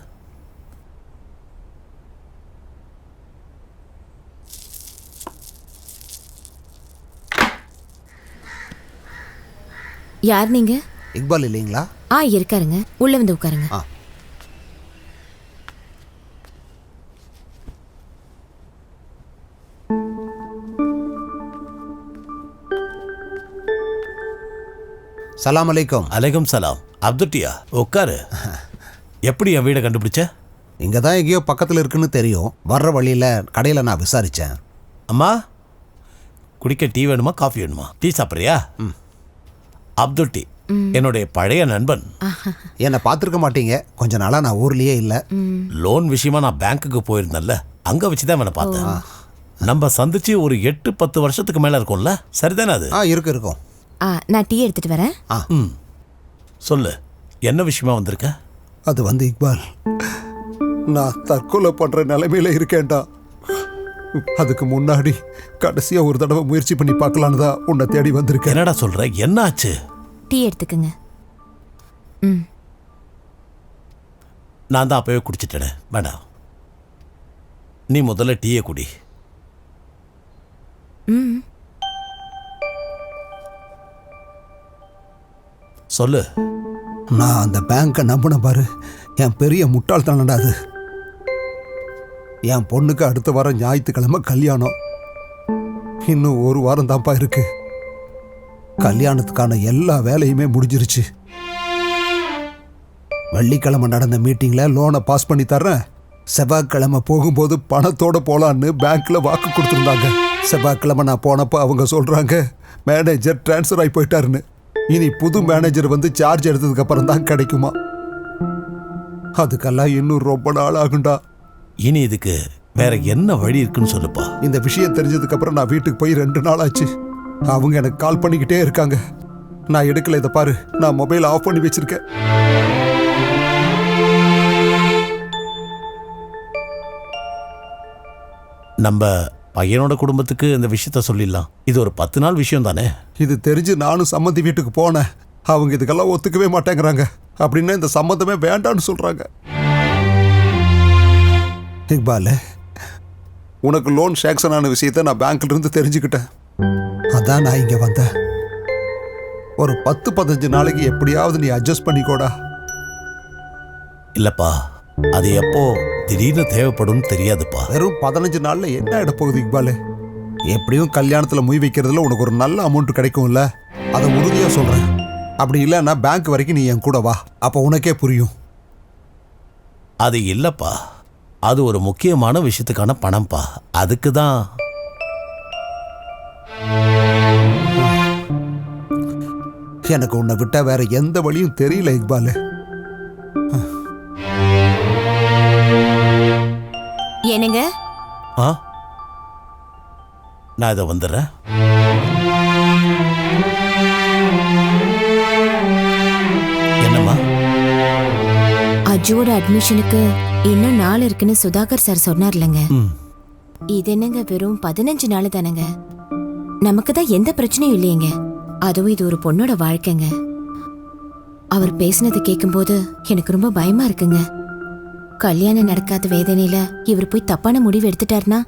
யார் நீங்க? இக்பால் இல்லைங்களா? இருக்காருங்க, உள்ள வந்து உட்காருங்க. சலாம் அலைக்கும். அலைக்கும் சலாம். அப்துட்டியா, உட்காரு. எப்படி என் வீடை கண்டுபிடிச்ச? இங்கே தான் எங்கேயோ பக்கத்தில் இருக்குன்னு தெரியும். வர்ற வழியில் கடையில் நான் விசாரித்தேன். அம்மா, குடிக்க டீ வேணுமா காஃபி வேணுமா? டீ சாப்பிட்றியா? அப்துட்டி என்னுடைய பழைய நண்பன். என்னை பார்த்துருக்க மாட்டீங்க, கொஞ்ச நாளாக நான் ஊர்லேயே இல்லை. லோன் விஷயமா நான் பேங்க்குக்கு போயிருந்தேன்ல, அங்கே வச்சு தான் அவனை பார்த்தேன். நம்ம சந்திச்சு ஒரு 8-10 வருஷத்துக்கு மேலே இருக்கும்ல, சரிதானே? அது இருக்கும். நான் டீ எடுத்துட்டு வரேன். சொல்லு, என்ன விஷயமா வந்திருக்க? அது வந்து இக்பால், நான் தற்கொலை பண்ணுற நிலைமையில இருக்கேன்டா. அதுக்கு முன்னாடி கடைசியாக ஒரு தடவை முயற்சி பண்ணி பார்க்கலான்னு தான் உன்னை தேடி வந்திருக்கேன். என்னடா சொல்ற? என்ன ஆச்சு? டீ எடுத்துக்கங்க. நான் தான் அப்பவே குடிச்சிட்டேனே, வேண்டாம். நீ முதல்ல டீயை குடி. சொல்லு. நான் அந்த பேங்கை நம்பின பாரு, என் பெரிய முட்டாள்தானடா அது. என் பொண்ணுக்கு அடுத்த வாரம் ஞாயிற்றுக்கிழமை கல்யாணம். இன்னும் ஒரு வாரம் தான்ப்பா இருக்கு. கல்யாணத்துக்கான எல்லா வேலையுமே முடிஞ்சிருச்சு. வெள்ளிக்கிழமை நடந்த மீட்டிங்கில் லோனை பாஸ் பண்ணி தர்றேன், செவ்வாய்க்கிழமை போகும்போது பணத்தோடு போகலான்னு பேங்க்கில் வாக்கு கொடுத்துருந்தாங்க. செவ்வாய்க்கிழமை நான் போனப்போ அவங்க சொல்கிறாங்க மேனேஜர் டிரான்ஸ்ஃபர் ஆகி போயிட்டாருன்னு. இனி புது மேனேஜர் வந்து சார்ஜ் எடுத்ததுக்கு அப்புறம் தான் கிடைக்குமா. அதுக்கெல்லாம் இன்னும் ரொம்ப நாள் ஆகுண்டா. இனி இதுக்கு வேற என்ன வழி இருக்குன்னு சொல்லுப்பா. இந்த விஷயம் தெரிஞ்சதுக்கு அப்புறம் நான் வீட்டுக்கு போய் 2 நாள் ஆச்சு. அவங்க எனக்கு கால் பண்ணிக்கிட்டே இருக்காங்க. நான் எடுக்கல. இதை பாரு, நான் மொபைல் ஆஃப் பண்ணி வச்சிருக்கேன். நம்ம பையனோட குடும்பத்துக்கு இந்த விஷயத்த சொல்லிடலாம். இது ஒரு 10 நாள் விஷயம் தானே. இது தெரிஞ்சு நானும் சம்மந்தி வீட்டுக்கு போனேன். அவங்க இதுக்கெல்லாம் ஒத்துக்கவே மாட்டேங்கிறாங்க. அப்படின்னா இந்த சம்மந்தமே வேண்டான்னு சொல்றாங்க. இக்பால், உனக்கு லோன் சேங்ஷன் ஆன விஷயத்த நான் பேங்க்ல இருந்து தெரிஞ்சுக்கிட்டேன். அதான் நான் இங்க வந்தேன். ஒரு 10-15 நாளைக்கு எப்படியாவது நீ அட்ஜஸ்ட் பண்ணிக்கோடா. இல்லப்பா, அது எப்போ திடீர்னு தேவைப்படும் தெரியாதுப்பா. வெறும் 15 நாள்ல என்ன ஆயிட போகுது இக்பாலு? எப்படியும் கல்யாணத்துல மொய் வைக்கிறதுல உனக்கு ஒரு நல்ல அமௌண்ட் கிடைக்கும்ல, அதை உறுதியா சொல்றேன். அப்படி இல்லைன்னா பேங்க் வரைக்கும் நீ என் கூட வா, அப்ப உனக்கே புரியும். அது இல்லப்பா, அது ஒரு முக்கியமான விஷயத்துக்கான பணம்ப்பா. அதுக்கு தான். எனக்கு உன்னை விட்டா வேற எந்த வழியும் தெரியல இக்பாலு. என்னங்க? ஆ, நான் இதை வந்துடுறேன். என்னம்மா? அஜுவோட அட்மிஷனுக்கு இன்னும் நாள் இருக்குன்னு சுதாகர் சார் சொன்னார்லங்க. இது என்னங்க வெறும் 15 நாள் தானங்க. நமக்கு தான் எந்த பிரச்சனையும் இல்லையேங்க. அதுவும் இது ஒரு பொண்ணோட வாழ்க்கைங்க. அவர் பேசினது கேட்கும்போது எனக்கு ரொம்ப பயமா இருக்குங்க. கல்யாணம் நடக்காத வேதனையில இவர் போய் தப்பான முடிவு எடுத்துட்டாருனா?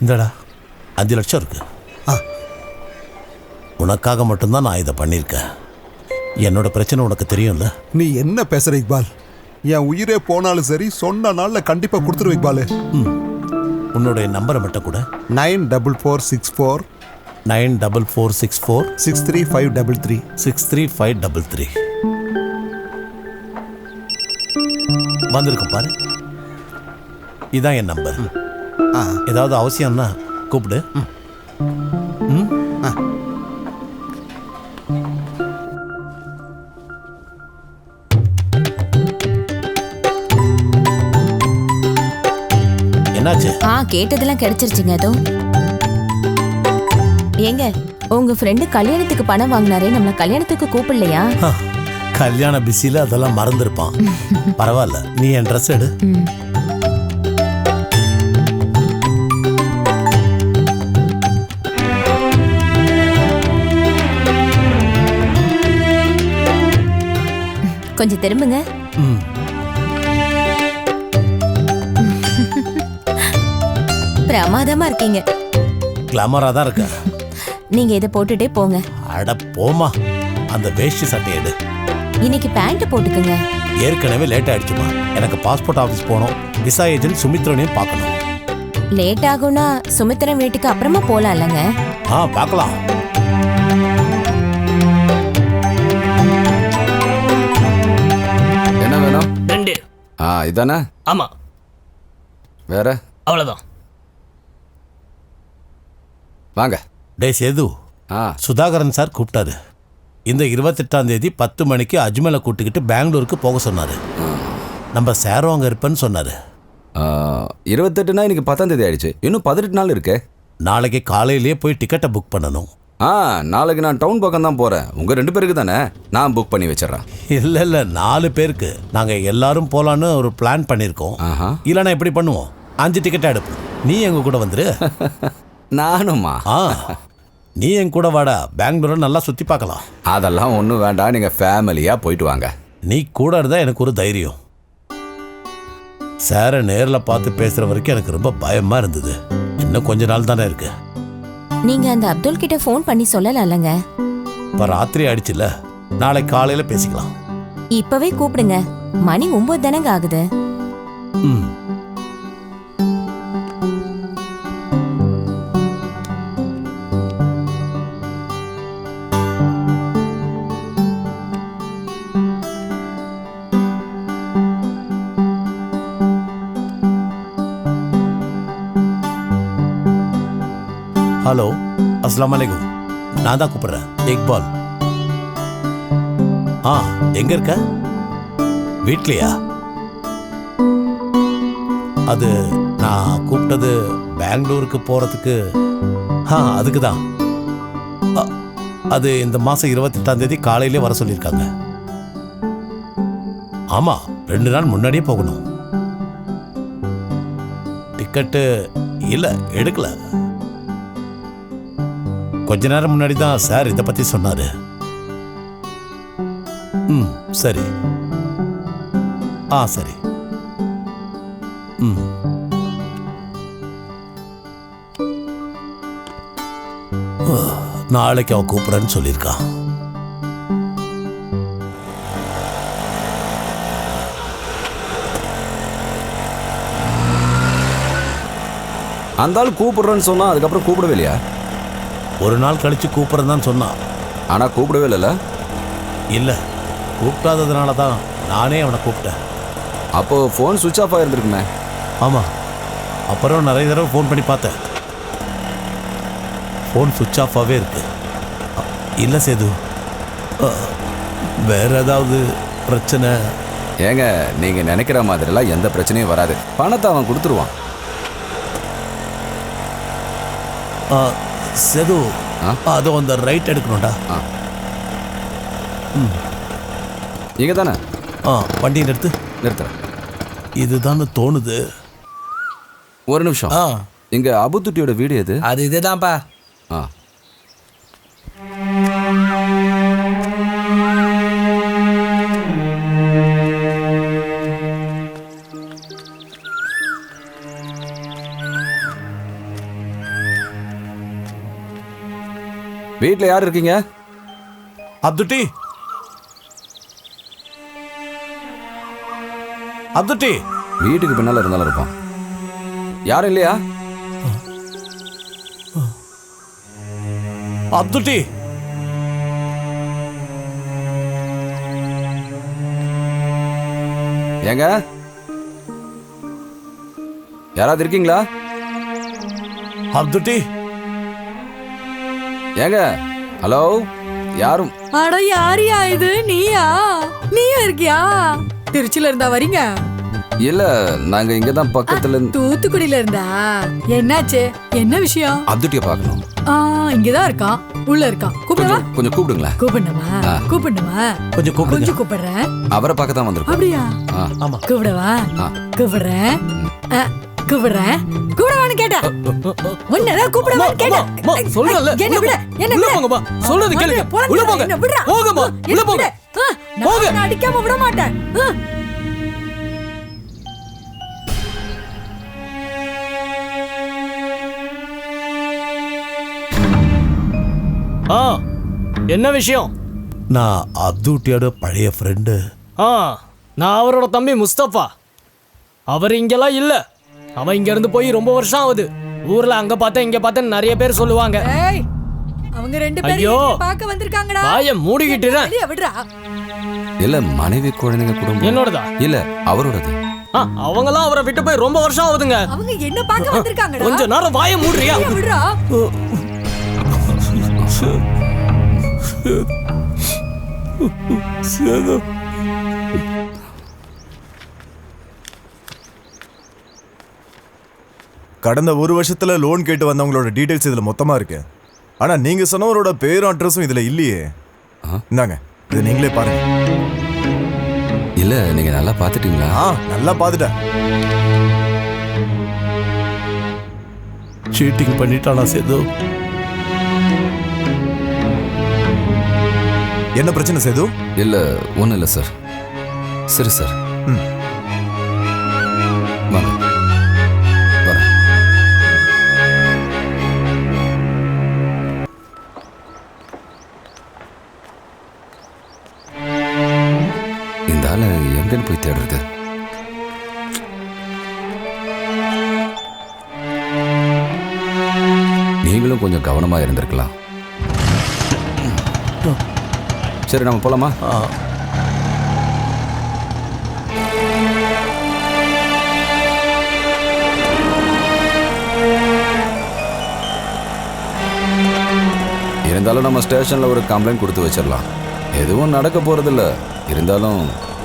இந்தடா 5 லட்சம் இருக்கு. உனக்காக மட்டும்தான் நான் இதை பண்ணியிருக்கேன். என்னோட பிரச்சனை உனக்கு தெரியும்ல. நீ என்ன பேசுற இக்பால்? என் உயிரே போனாலும் சரி, சொன்ன நாள்ல கண்டிப்பா கொடுத்துருவேன் இக்பாலு. உன்னுடைய நம்பரை மட்டும் கூட. 9446463533 63533 வந்திருக்கும் பாரு. இதான் என் நம்பர். ஏதாவது அவசியம்னா கூப்பிடு. என்னாச்சு? கேட்டதெல்லாம் கிடைச்சிருச்சுங்க. அதோ ஏங்க, உங்க ஃப்ரெண்டு கல்யாணத்துக்கு பணம் வாங்கினாரே, நம்மள கல்யாணத்துக்கு கூப்பிடலையா? கல்யாண பிஸியில அதெல்லாம் மறந்துருப்பான். பரவாயில்ல, நீ என் ட்ரெஸ் எடு. கொஞ்சம் திரும்புங்க. பிரமாதமா இருக்கீங்க. கிளாமரா தான் இருக்க. நீங்க இதை போட்டுட்டே போங்க. அட போமா, அந்த வேஷ்டி சட்டை எடு. இன்னைக்கு பேண்ட் போட்டுக்குங்க. ஏற்கனவே லேட் ஆயிடுச்சுமா. எனக்கு பாஸ்போர்ட் ஆஃபீஸ் போகணும். விசா ஏஜென்ட் சுமித்ரனையும் பார்க்கணும். லேட் ஆகும்னா சுமித்ரன் வீட்டுக்கு அப்புறமா போலாம் இல்லைங்க? பார்க்கலாம். என்ன வேணும்? 2. இதானே? ஆமா. வேற? அவ்வளவுதான். வாங்க. டே சேது, சுதாகரன் சார் கூப்பிட்டாரு. இந்த 28ஆம் தேதி 10 மணிக்கு அஜ்மலை கூட்டிக்கிட்டு பெங்களூருக்கு போக சொன்னாரு. நம்ம சாரும் அங்கே இருப்பேன்னு சொன்னாரு. 28னா இன்னைக்கு 10ஆம் தேதி ஆயிடுச்சு. இன்னும் 18 நாள் இருக்கு. நாளைக்கு காலையிலேயே போய் டிக்கெட்டை புக் பண்ணணும். நாளைக்கு நான் டவுன் பக்கம் தான் போறேன். உங்க 2 பேருக்கு தானே, நான் புக் பண்ணி வச்சிடறேன். இல்ல 4 பேருக்கு. நாங்க எல்லாரும் போலான்னு ஒரு பிளான் பண்ணிருக்கோம். இல்லைன்னா எப்படி பண்ணுவோம்? 5 டிக்கெட் எடுப்போம். நீ எங்க கூட வந்துரு. நானுமா? நீ என் கூட வாடா, பெங்களூரை நல்லா சுத்தி பார்க்கலாம். அதெல்லாம் ஒன்றும் வேண்டாம், நீங்க ஃபேமிலியா போயிட்டு வாங்க. நீ கூட இருந்தா எனக்கு ஒரு தைரியம். சாரை நேரில் பார்த்து பேசுற வரைக்கும் எனக்கு ரொம்ப பயமா இருந்தது. இன்னும் கொஞ்ச நாள் தானே இருக்கு. நீங்க அந்த அப்துல் கிட்ட ஃபோன் பண்ணி சொல்லலாம்லங்க. இப்ப ராத்திரி ஆயிடுச்சுல, நாளை காலையில பேசிக்கலாம். இப்பவே கூப்பிடுங்க. மணி 9 தானங்க ஆகுது. ஹலோ, அஸ்ஸலாமு அலைக்கும். நான் தான் கூப்பிடுறேன், இக்பால். எங்க இருக்க? வீட்லையா? அது நான் கூப்பிட்டது பெங்களூருக்கு போறதுக்கு. அதுக்கு தான். அது இந்த மாசம் 28ஆம் தேதி காலையிலே வர சொல்லியிருக்காங்க. ஆமா, 2 நாள் முன்னாடியே போகணும். டிக்கெட்டு இல்ல, எடுக்கல. கொஞ்ச நேரம் முன்னாடி தான் சார் இதை பத்தி சொன்னாரு. சரி. சரி. ம். நாளைக்கு அவன் கூப்பிடுறேன்னு சொல்லியிருக்கான். அந்த ஆள் கூப்பிடுறேன்னு சொன்னா அதுக்கப்புறம் கூப்பிடவே இல்லையா? ஒரு நாள் கழிச்சு கூப்பிடுறேன்னு தான் சொன்னான். ஆனா கூப்பிடவே இல்லைல்ல? இல்லை, கூப்பிடாததுனால தான் நானே அவனை கூப்பிட்டேன். அப்போ ஃபோன் சுவிட்ச் ஆஃப் ஆகிருந்துருக்குமே. ஆமாம், அப்புறம் நிறைய தடவை ஃபோன் பண்ணி பார்த்தேன். ஃபோன் சுவிட்ச் ஆஃபாகவே இருக்கு. இல்லை சேது, வேற ஏதாவது பிரச்சனை? ஏங்க நீங்க நினைக்கிற மாதிரிலாம் எந்த பிரச்சனையும் வராது. பணத்தை அவன் கொடுத்துருவான். சேது, அதை அந்த ரைட் எடுக்கணும்டா. இங்க தானே? வண்டியை நிறுத்து. நிறுத்துறேன். இதுதான்னு தோணுது. ஒரு நிமிஷம். இங்க அபுத்துட்டியோட வீடு எது? அது இதுதான்ப்பா. வீட்டில் யார் இருக்கீங்க? அப்துட்டி, அப்துட்டி. வீட்டுக்கு பின்னால இருந்தாலும் இருப்பான். யாரும் இல்லையா? அப்துட்டி, ஏங்க யாராவது இருக்கீங்களா? அப்துட்டி. ஏங்க ஹலோ, யாரும்? அட யாரியா இது? நீயா இருக்கியா? திருச்சியில இருந்தா வரீங்க? இல்ல, நாங்க இங்க தான் பக்கத்துல. தூத்துக்குடியில இருந்தா? என்னாச்சு? என்ன விஷயம்? அப்துட்டியை பார்க்கணும். இங்கதான் இருக்கான், உள்ள இருக்கான். கூப்பிடுவா? கொஞ்சம் கூப்பிடுங்களேன். கூப்பிடணுமா? கொஞ்சம் கூப்பிடுறேன். அவரை பார்க்க தான் வந்திருக்கோம். அப்படியா? ஆமா. கூப்பிடவா? கூப்பிடுறேன். கூப்பிடவான்னு கேட்டேன். உன்னதான் கூப்பிடவான்னு கேட்டேன். சொல்றல. என்ன விட? என்ன உள்ள போங்கப்பா. சொல்றது கேளுங்க. உள்ள போங்க. போங்கம்மா. உள்ள போங்க. போங்க. நான் அடிக்காம விட மாட்டேன். என்ன விஷயம்? நான் அப்துட்டியோட பழைய ஃப்ரெண்டு. நான் அவரோட தம்பி முஸ்தபா. அவர் இங்கெல்லாம் இல்ல. அவன் இங்க இருந்து போய் ரொம்ப வருஷம் ஆகுது. ஊர்ல அங்க பார்த்தேன் இங்க பார்த்தேன் நிறைய பேர் சொல்லுவாங்க. அவங்க ரெண்டு பேரும் பார்க்க வந்திருக்காங்கடா. வாயை மூடிக்கிட்டு இரு. வெளிய விடுடா. இல்ல, மனைவி குழந்தைங்க குடும்பம். என்னோடதா? இல்ல, அவரோடது. அவங்கலாம் அவரை விட்டு போய் ரொம்ப வருஷம் ஆகுதுங்க. அவங்க என்ன பார்க்க வந்திருக்காங்கடா. கொஞ்ச நேரம் வாயை மூடுறியா? விடுடா. கடந்த ஒரு வருஷத்துல லோன் கேட்டு வந்தவங்களோட டீடைல்ஸ் இதுல மொத்தமா இருக்கு. ஆனா நீங்க சொன்னவரோட பேரும் அட்ரஸும் இதுல இல்லையே. இந்தாங்க, இது நீங்களே பாருங்க. இல்ல, நீங்க நல்லா பாத்துட்டீங்களா? நல்லா பாத்துட்டேன். சீட்டிங் பண்ணிட்டானா சேது? என்ன பிரச்சனை சேது? இல்ல, ஒண்ணும் இல்ல சார். சரி சார். வாங்க. வரேன். இந்த ஆளை எங்கன்னு போய் தேடுறது? நீங்களும் கொஞ்சம் கவனமா இருந்திருக்கலாம். சரி, நம்ம போலாமா? இருந்தாலும் நம்ம ஸ்டேஷன்ல ஒரு கம்ப்ளைண்ட் கொடுத்து வச்சிடலாம். எதுவும் நடக்க போறதில்ல. இருந்தாலும்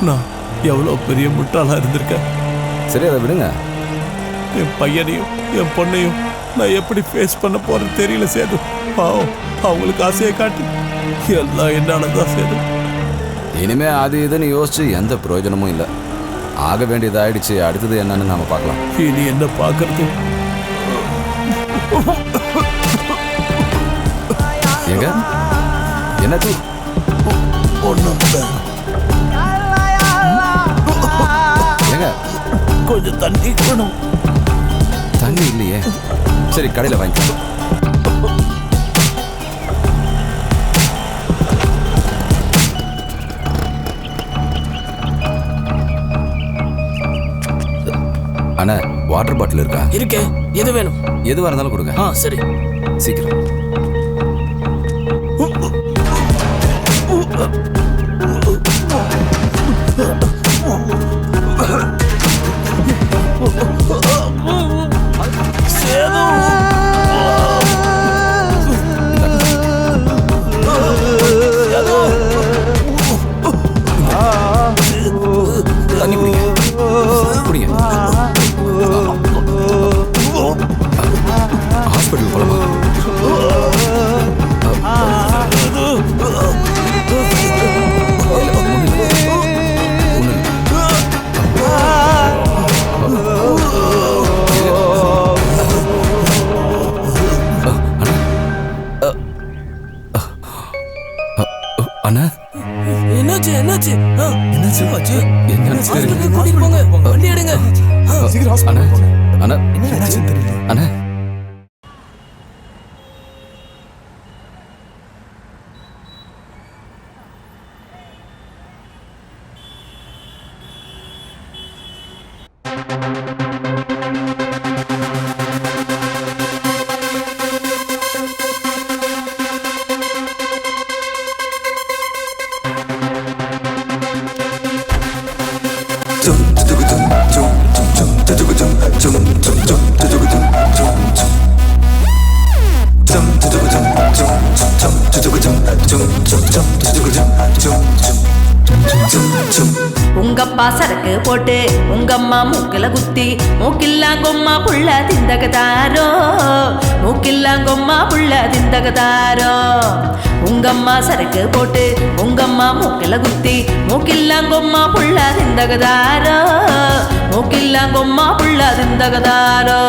நான் எவ்வளோ பெரிய முட்டாளா இருந்திருக்கேன். சரி, அதை விடுங்க. என் பையனையும் என் பொண்ணையும் நான் எப்படி ஃபேஸ் பண்ண போறேன்னு தெரியல சேது. பாவம், அவங்களுக்கு ஆசையை காட்டி எல்லாம் என்னாலதான் சேது. இனிமே அது இதுன்னு யோசிச்சு எந்த பிரயோஜனமும் இல்லை. ஆக வேண்டியது ஆயிடுச்சு. அடுத்தது என்னன்னு நாம பார்க்கலாம். இனி என்ன பார்க்கறது? எங்க என்னாச்சு? ஒன்றும் கொஞ்சம் தண்ணி வேணும். தண்ணி இல்லையே. சரி கடையில் வாங்கிக்கோ. அண்ணா வாட்டர் பாட்டில் இருக்கா? இருக்கே. எது வேணும்? எதுவாக இருந்தாலும் கொடுங்க. சரி சீக்கிரம். தண்ணி குடிங்க. குடிங்க. ஹாஸ்பிட்டல் போலாமா? அண்ணா என்னாச்சு என்னாச்சு என்னாச்சு ஆச்சு? என்னாச்சு தெரியல. கூட்டிட்டு போங்க. வண்டி எடுங்க. சீக்கிரம் அண்ணா ஹாஸ்பிட்டல் அண்ணா என்னாச்சுன்னு தெரியல. அண்ணா உங்கப்பா சரக்கு போட்டு உங்கம்மா மூக்கில குத்தி மூக்கில்லாங்கொம்மா புள்ள திந்தகதாரோ மூக்கில்லாங்கொம்மா புள்ள திந்தகதாரோ. உங்கம்மா சரக்கு போட்டு உங்கம்மா மூக்கில குத்தி மூக்கில்லாங்கொம்மா புள்ள திந்தகதாரோ மூக்கில்லாங்கொம்மா புள்ள திந்தகதாரோ.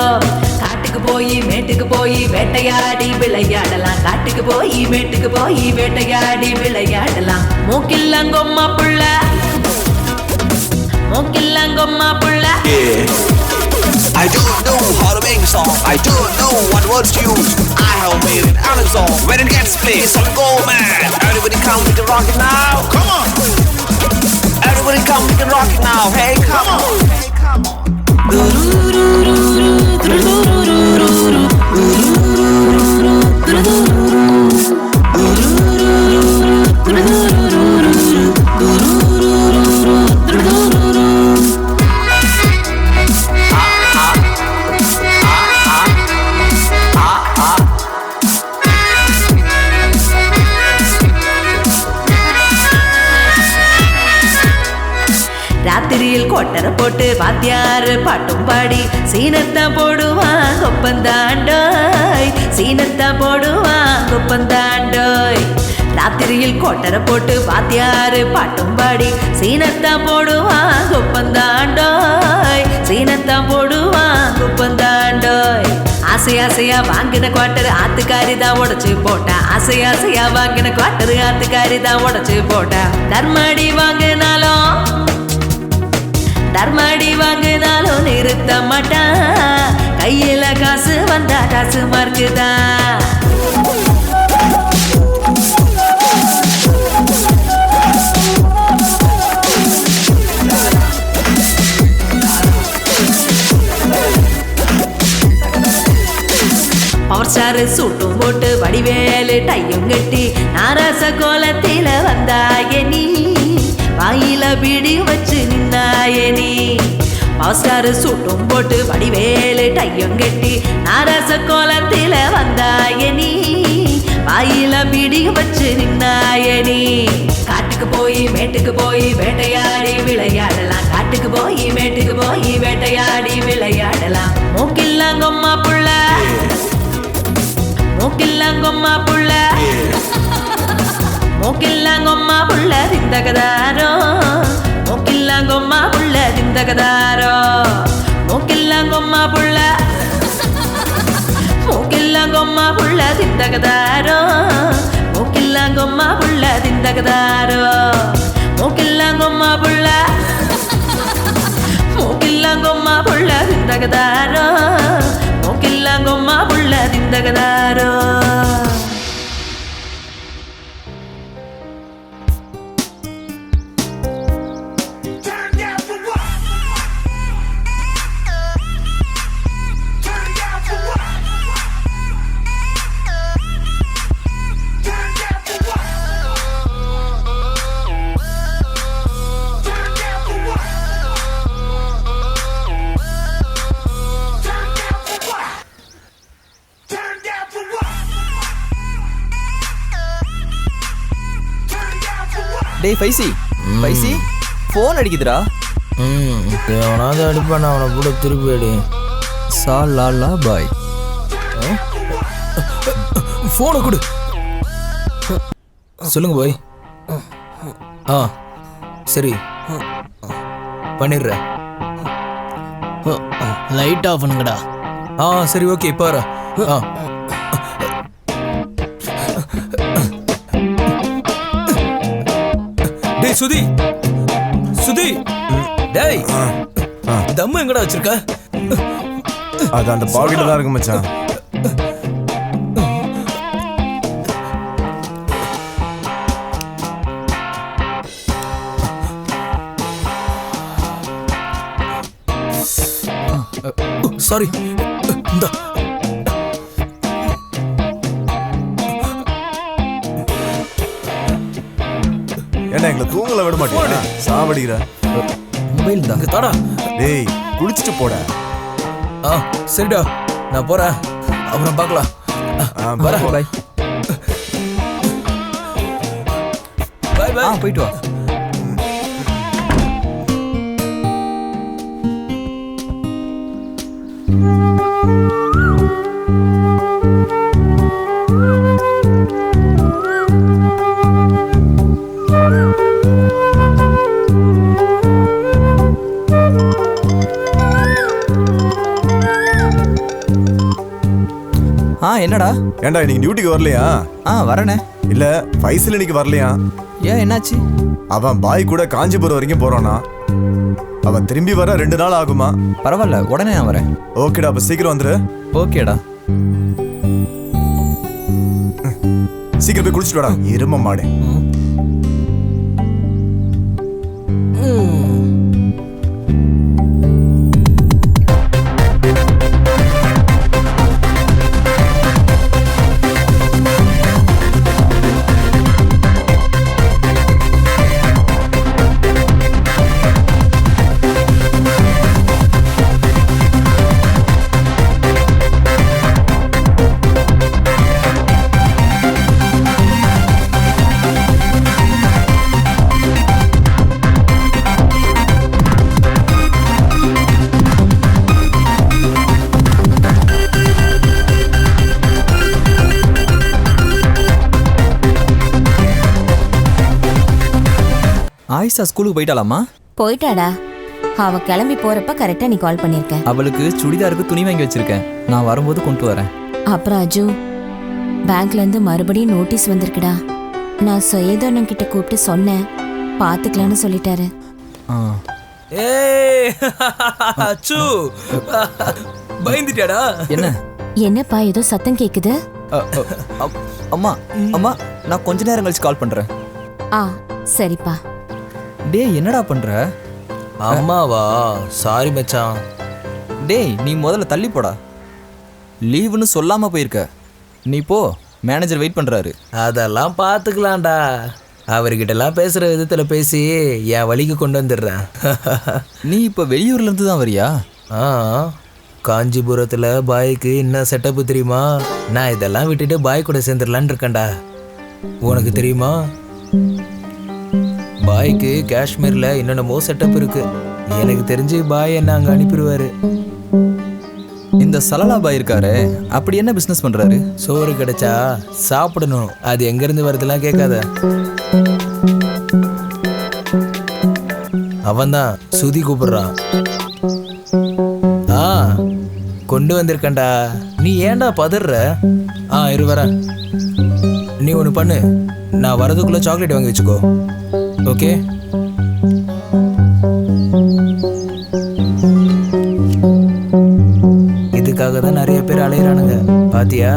காட்டுக்கு போய் மேட்டுக்கு போய் வேட்டையாடி விளையாடலாம். காட்டுக்கு போய் மேட்டுக்கு போய் வேட்டையாடி விளையாடலாம். மூக்கில்லாங்கொம்மா புள்ள மூக்கில்லாங்கொம்மா புள்ள. I don't know how to make a song. I don't know what words to use. I have made it on a song. When it gets played, so go mad. Everybody come, we can rock it now. Come on. Everybody come, we can rock it now. Hey, come on. Hey, come on. ராத்திரியில் கொட்டரை போட்டு வாத்தியாரு பாட்டும் பாடி சீனத்தான் போடுவான் கொப்பந்தாண்டோய் சீனத்தான் போடுவான் கொப்பந்தாண்டோய். ராத்திரியில் கொட்டரை போட்டு வாத்தியாரு பாட்டும் பாடி சீனத்தான் போடுவான் கொப்பந்தாண்டோய் சீனத்தான் போடுவான் கொப்பந்தாண்டோய். ஆசை ஆசையா வாங்கின குவாட்டர் ஆத்துக்காரி தான் உடைச்சு போட்டா. ஆசை ஆசையா வாங்கின குவாட்டர் ஆத்துக்காரி தான் உடைச்சு போட்டா. தர்மடி வாங்கினாலும் தர்மடி வாங்கினாலும் நிறுத்த மாட்டான். கையில காசு வந்தா காசு மார்க்குதான். பவர் ஸ்டார் சூட்டும் போட்டு வடிவேலு டையும் கட்டி நாராச கோலத்தில வந்தாய நீ வாயில பிடி வச்சு நின்னாய நீ. பவர் ஸ்டார் சூட்டும் போட்டு வடிவேலு டையும் கட்டி நாராச கோலத்தில வந்தாய நீ வாயில பிடி வச்சு நின்னாய நீ. காட்டுக்கு போய் மேட்டுக்கு போய் வேட்டையாடி விளையாடலாம். காட்டுக்கு போய் மேட்டுக்கு போய் வேட்டையாடி விளையாடலாம். மூக்கில்லாங்கொம்மா புள்ள மூக்கில்லாங்கொம்மா புள்ள மூக்கில்லாங்கொம்மா புள்ள திந்தகதாரோ மூக்கில்லாங்கொம்மா புள்ள திந்தகதாரோ. மூக்கில்லாங்கொம்மா புள்ள மூக்கில்லாங்கொம்மா புள்ள திந்தகதாரோ மூக்கில்லாங்கொம்மா புள்ள திந்தகதாரோ. மூக்கில்லாங்கொம்மா புள்ள மூக்கில்லாங்கொம்மா தகதாரோ நோக்கெல்லாம் கொம்மா புள்ள திந்தகதாரோ டேய் பைசி ஃபோன் அடிக்குதுடா. எவனாவது அடிப்பான், அவனை கூட திருப்பி அடி. சாலா பாய். ஃபோனை கொடு. சொல்லுங்க பாய். சரி பண்ணிடுறேன். லைட் ஆஃப் பண்ணுங்கடா. சரி ஓகே இப்போ வர. டேய் சுதி டேய் தம்மு எங்கடா வச்சிருக்க? அது அந்த பாக்கெட்ல தான் இருக்கு மச்சான். சாரி. இந்த என்ன எங்களை தூங்கல விட மாட்டேன் சாவடிக்கிற. மொபைல் தான் தாடா. டேய் குளிச்சுட்டு போட. சரிடா நான் போறேன், அப்புறம் பார்க்கலாம். பாய் பாய் பாய் பாய். போயிட்டு வா. என்னடா? ஏன்டா இன்னைக்கு டியூட்டிக்கு வரலையா? வரேனே. இல்ல ஃபைசல் இன்னைக்கு வரலையா? ஏன் என்னாச்சு? அவன் பாய் கூட காஞ்சிபுரம் வரைக்கும் போறானா. அவன் திரும்பி வர 2 நாள் ஆகுமா? பரவாயில்ல, உடனே நான் வரேன். ஓகேடா, அப்ப சீக்கிரம் வந்துரு. ஓகேடா. சீக்கிரம் போய் குளிச்சுட்டு வாடா எரும மாடு. ஆயிஷா ஸ்கூலுக்கு போயிட்டாலாமா? போயிட்டாடா. அவ கிளம்பி போறப்ப கரெக்டா நீ கால் பண்ணிருக்க. அவளுக்கு சுடிதாருக்கு துணி வாங்கி வச்சிருக்கேன், நான் வரும்போது கொண்டு வரேன். அப்புறம் அஜு, பேங்க்ல இருந்து மறுபடியும் நோட்டீஸ் வந்திருக்குடா. நான் சுயதோனம் கிட்ட கூப்பிட்டு சொன்னேன், பாத்துக்கலான்னு சொல்லிட்டாரு. அச்சு பயந்துட்டியாடா? என்ன என்னப்பா ஏதோ சத்தம் கேக்குது? அம்மா அம்மா நான் கொஞ்ச நேரம் கழிச்சு கால் பண்றேன். சரிப்பா. டேய் என்னடா பண்ற? அம்மாவா? சாரி மச்சான். டேய் நீ முதல்ல தள்ளி போடா. லீவுன்னு சொல்லாம போயிருக்க. நீ போ, மேனேஜர் வெயிட் பண்றாரு. அதெல்லாம் பார்த்துக்கலாம்டா. அவர்கிட்டலாம் பேசுற விதத்துல பேசி என் வழிக்கு கொண்டு வந்துடுறேன். நீ இப்ப வெளியூர்ல இருந்து தான் வரியா? காஞ்சிபுரத்துல பாய்க்கு என்ன செட்டப்பு தெரியுமா? நான் இதெல்லாம் விட்டுட்டு பாய் கூட சேர்ந்துடலான்னு இருக்கேன்டா. உனக்கு தெரியுமா? பாய்க்கு காஷ்மீர்ல என்னென்னமோ செட்டப் இருக்கு. எனக்கு தெரிஞ்சு பாய் என்ன அங்க அனுப்பிடுவாரு. இந்த சலலா பாய் இருக்காரு, அப்படி என்ன பிசினஸ் பண்றாரு? சோறு கிடைச்சா சாப்பிடணும், அது எங்க இருந்து வருதுலாம் கேட்காத. அவன்தான் சுதி கூப்பிடுறான். கொண்டு வந்திருக்கேன்டா. நீ ஏன்டா பதற? இரு வர. நீ ஒன்று பண்ணு, நான் வரதுக்குள்ள சாக்லேட் வாங்கி வச்சுக்கோ. ஓகே? அலையிறானுங்க பாத்தியா?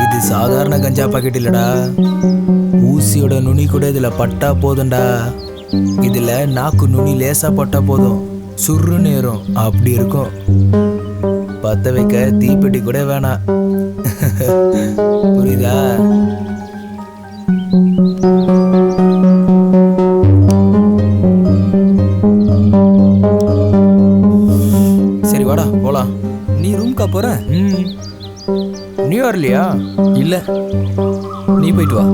இது சாதாரண கஞ்சா பாக்கெட் இல்லடா. ஊசியோட நுனி கூட இதுல பட்டா போதும்டா. இதுல நாக்கு நுனி லேசா பட்டா போதும், சுருன்னு ஏறும். அப்படி இருக்கும். பத்த வைக்க தீப்பெட்டி கூட வேணாம். புரியுதா? சரி வாடா போலாம். நீ ரூம்க்கா போற? நீ வரலையா? இல்ல, நீ போயிட்டு வா.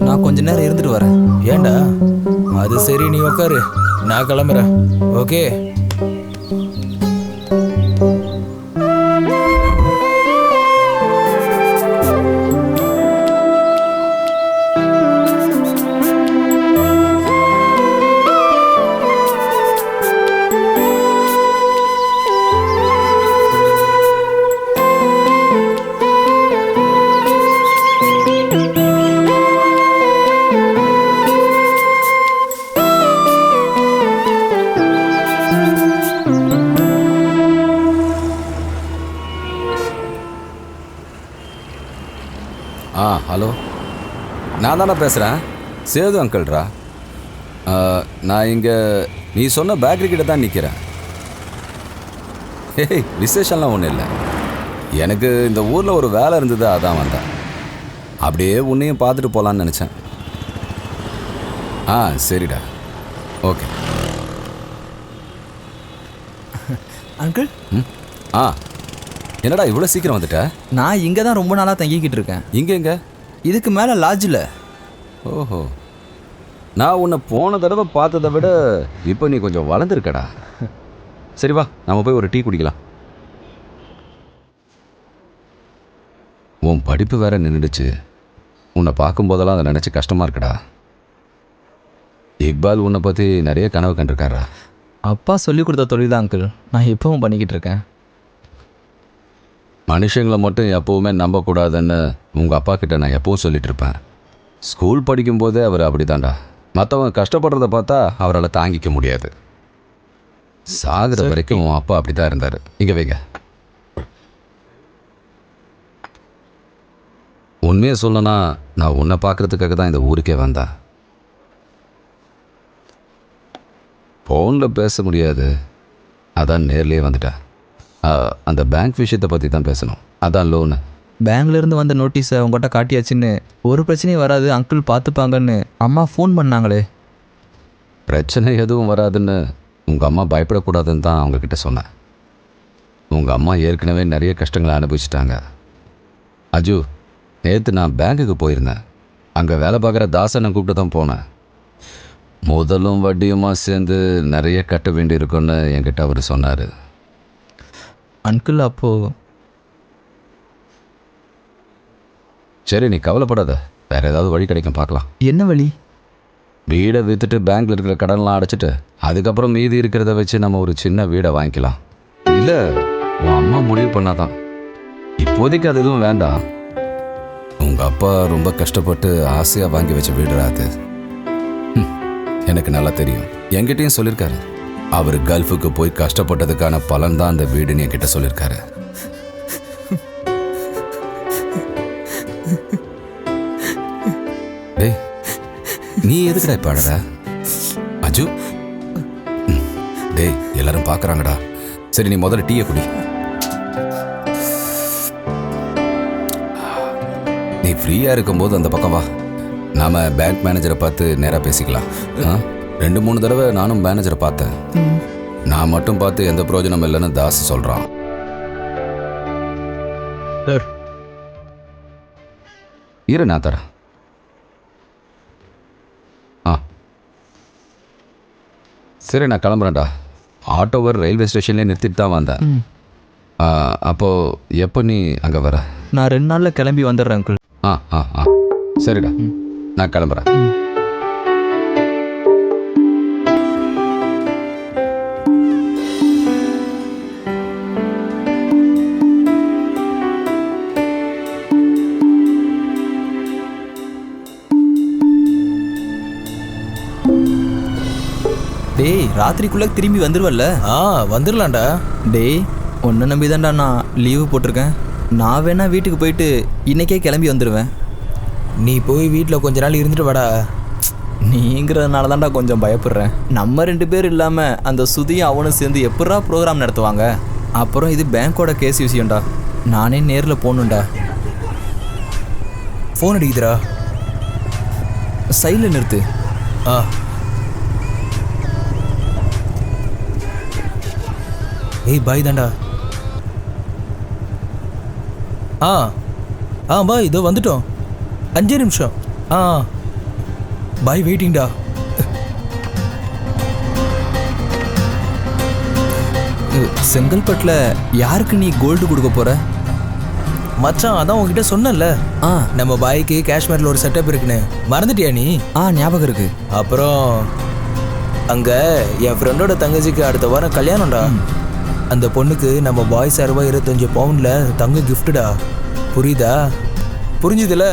நான் கொஞ்ச நேரம் இருந்துட்டு வரேன். ஏண்டா? அது சரி, நீ உக்காரு, நான் கிளம்புறேன். ஓகே. ஹலோ, நான் தானே பேசுகிறேன். சேது அங்கிள்ரா. நான் இங்கே நீ சொன்ன பேக்கரி கிட்ட தான் நிற்கிறேன். ஏய், விசேஷம்லாம் ஒன்றும் இல்லை. எனக்கு இந்த ஊரில் ஒரு வேலை இருந்தது, அதான் வந்தேன். அப்படியே உன்னையும் பார்த்துட்டு போகலான்னு நினச்சேன். சரிடா, ஓகே. அங்கிள். என்னடா இவ்வளோ சீக்கிரம் வந்துட்ட? நான் இங்கே தான் ரொம்ப நாளாக தங்கிக்கிட்டு இருக்கேன். இங்கே இதுக்கு மேலே லாட்ஜில். ஓஹோ, நான் உன்னை போன தடவை பார்த்ததை விட இப்போ நீ கொஞ்சம் வளர்ந்துருக்கடா. சரி வா, நம்ம போய் ஒரு டீ குடிக்கலாம். உன் படிப்பு வேற நின்றுடுச்சு. உன்னை பார்க்கும்போதெல்லாம் அதை நினச்சி கஷ்டமாக இருக்குடா. இக்பால் உன்னை பற்றி நிறைய கனவு கண்டிருக்காரா? அப்பா சொல்லிக் கொடுத்த தொழில் தான் அங்கிள், நான் எப்பவும் பண்ணிக்கிட்டு இருக்கேன். மனுஷங்களை மட்டும் எப்போவுமே நம்பக்கூடாதுன்னு உங்கள் அப்பா கிட்ட நான் எப்பவும் சொல்லிட்டு இருப்பேன். ஸ்கூல் படிக்கும்போதே அவர் அப்படிதான்டா. மற்றவங்க கஷ்டப்படுறத பார்த்தா அவரால் தாங்கிக்க முடியாது. சாகுற வரைக்கும் உன் அப்பா அப்படி தான் இருந்தார். இங்கே வைங்க. உண்மையை சொல்லணும்னா நான் உன்னை பார்க்குறதுக்காக தான் இந்த ஊருக்கே வந்தேன். ஃபோனில் பேச முடியாது, அதான் நேர்லேயே வந்துட்டேன். அந்த பேங்க் விஷயத்தை பற்றி தான் பேசணும். அதான் லோனு. பேங்க்லேருந்து வந்த நோட்டீஸை உங்கள்கிட்ட காட்டியாச்சுன்னு ஒரு பிரச்சனையும் வராது, அங்கிள் பார்த்துப்பாங்கன்னு அம்மா ஃபோன் பண்ணாங்களே. பிரச்சனை எதுவும் வராதுன்னு உங்கள் அம்மா பயப்படக்கூடாதுன்னு தான் அவங்கக்கிட்ட சொன்னேன். உங்கள் அம்மா ஏற்கனவே நிறைய கஷ்டங்களை அனுபவிச்சிட்டாங்க. அஜு, நேற்று நான் பேங்குக்கு போயிருந்தேன். அங்கே வேலை பார்க்குற தாசனை கூப்பிட்டு தான் போனேன். முதலும் வட்டியுமா சேர்ந்து நிறைய கட்ட வேண்டியிருக்குன்னு என்கிட்ட அவர் சொன்னார். அங்கிள் அப்போது சரி, நீ கவலைப்படாத, வேறு ஏதாவது வழி கிடைக்கும், பார்க்கலாம். என்ன வழி? வீடை விற்றுட்டு பேங்க்கில் இருக்கிற கடன்லாம் அடைச்சிட்டு அதுக்கப்புறம் மீதி இருக்கிறத வச்சு நம்ம ஒரு சின்ன வீடை வாங்கிக்கலாம். இல்லை, உன் அம்மா முடிவு பண்ணாதான். இப்போதைக்கு அது எதுவும் வேண்டாம். உங்கள் அப்பா ரொம்ப கஷ்டப்பட்டு ஆசையாக வாங்கி வச்ச வீடுடா அது. எனக்கு நல்லா தெரியும். என்கிட்டையும் சொல்லியிருக்காரு. அவர் கல்ஃபுக்கு போய் கஷ்டப்பட்டதுக்கான பலன் தான் அந்த வீடுன்னு என்கிட்ட சொல்லியிருக்காரு. டேய், நீ எதுக்குடா இப்ப அழற? அஜு, டேய் எல்லாரும் பார்க்குறாங்கடா. சரி, நீ முதல்ல டீயை குடி. நீ ஃப்ரீயாக இருக்கும்போது அந்த பக்கம் வா. நாம் பேங்க் மேனேஜரை பார்த்து நேராக பேசிக்கலாம். 2-3 தடவை நானும் மேனேஜரை பார்த்தேன். நான் மட்டும் பார்த்து எந்த பிரயோஜனம் இல்லைன்னு தாஸ் சொல்கிறான். இரு, நான் தரேன். சரி, நான் கிளம்புறேன்டா. ஆட்டோவர் ரயில்வே ஸ்டேஷன்லேயே நிறுத்திட்டு தான் வந்தேன். அப்போது எப்போ நீ அங்கே வர? நான் 2 நாளில் கிளம்பி வந்துடுறேன் அங்கிள். சரிடா, நான் கிளம்புறேன். டேய், ராத்திரிக்குள்ளே திரும்பி வந்துடுவல்ல? வந்துடலாம்டா. டேய், உன்னை நம்பி தான்டா நான் லீவு போட்டிருக்கேன். நான் வேணா வீட்டுக்கு போயிட்டு இன்னைக்கே கிளம்பி வந்துடுவேன். நீ போய் வீட்டில் கொஞ்ச நாள் இருந்துட்டு வாடா. நீங்கிறதுனால தான்டா கொஞ்சம் பயப்படுறேன். நம்ம 2 பேர் இல்லாமல் அந்த சுதியும் அவனும் சேர்ந்து எப்படா ப்ரோக்ராம் நடத்துவாங்க? அப்புறம் இது பேங்க்கோட கேஸ் விஷயம்டா. நானே நேரில் போகணுண்டா. ஃபோன் அடிக்குதுடா. சைடில் நிறுத்து. ஆ ஏய் பாய் தான்டா. பாய் இதோ வந்துட்டோம். 5 நிமிஷம். பாய் வெயிட்டிங்டா. செங்கல்பட்டில் யாருக்கு நீ கோல்டு கொடுக்க போற? மச்சான் அதான் உங்ககிட்ட சொன்னேன்ல, நம்ம பாய்க்கு காஷ்மீரில் ஒரு செட்டப் இருக்குன்னு. மறந்துட்டியா நீ? ஞாபகம் இருக்கு. அப்புறம் அங்கே என் ஃப்ரெண்டோட தங்கச்சிக்கு அடுத்த வாரம் கல்யாணம்டா. அந்த பொண்ணுக்கு நம்ம பாய் சார்பா 25 பவுண்டில் தங்க கிஃப்ட்டுடா. புரியுதா? புரிஞ்சுதுல?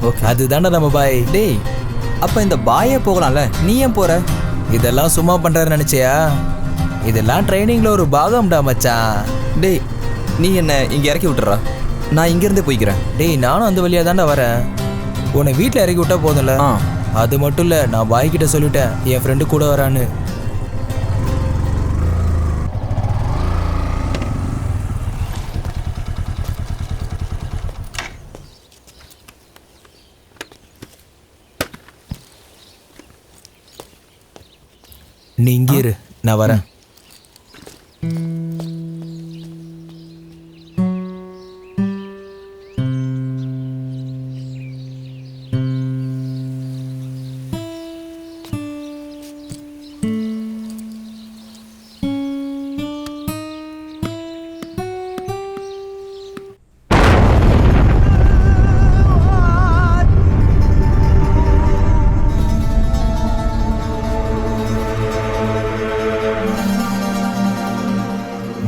ஓகே. அதுதான்டா நம்ம பாய். டேய், அப்போ இந்த பாயே போகலாம்ல, நீ ஏன் போற? இதெல்லாம் சும்மா பண்ணுறாரு நினச்சியா? இதெல்லாம் ட்ரைனிங்கில் ஒரு பாகம்டா மச்சான். டேய், நீ என்ன இங்கே இறக்கி விட்டுறா, நான் இங்கேருந்தே போய்க்கிறேன். டேய், நானும் அந்த வழியாக தான்டா வரேன். உன்னை வீட்டில் இறக்கி விட்டா போதும்ல? அது மட்டும் இல்லை, நான் பாய்கிட்ட சொல்லிட்டேன் என் ஃப்ரெண்டு கூட வரான்னு. நீ இங்கே இரு, நான் வரேன்.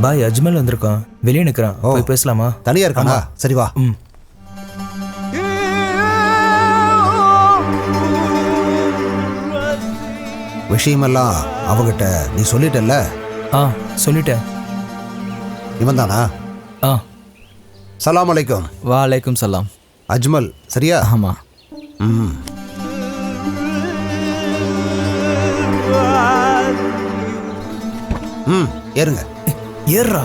பாய் அஜ்மல் வந்திருக்கான், வெளியே நிற்கிறான். போய் பேசலாமா? தனியா இருக்கானா? சரி வா. விஷயமெல்லாம் அவகிட்ட நீ சொல்லிட்டல்ல? சொல்லிட்டேன். இவன் தானா? சலாம் அலைக்கும். வா அலைக்கும் சலாம். அஜ்மல் சரியா? ஆமா. ஏறுங்க. ஏறுறா.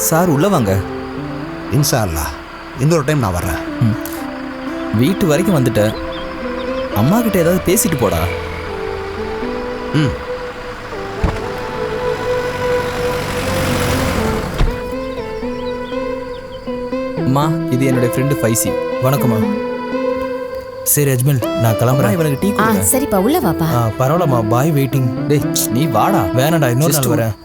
சார் உள்ள வாங்க. இன்ஷா அல்லாஹ் இன்னொரு டைம் நான் வர்றேன். வீட்டு வரைக்கும் வந்துட்டேன். அம்மா கிட்ட ஏதாவது பேசிட்டு போடா. அம்மா, இது என்னுடைய ஃப்ரெண்டு ஃபைசி. வணக்கம்மா. சரி அஜ்மல், நான் கிளம்புறேன். இவனுக்கு டீ குடு. சரிப்பா, உள்ள வாப்பா. பரவாயில்லம்மா, பாய் வெயிட்டிங். டேய், நீ வாடா. வேணாடா, இன்னொரு நாள் வரேன்.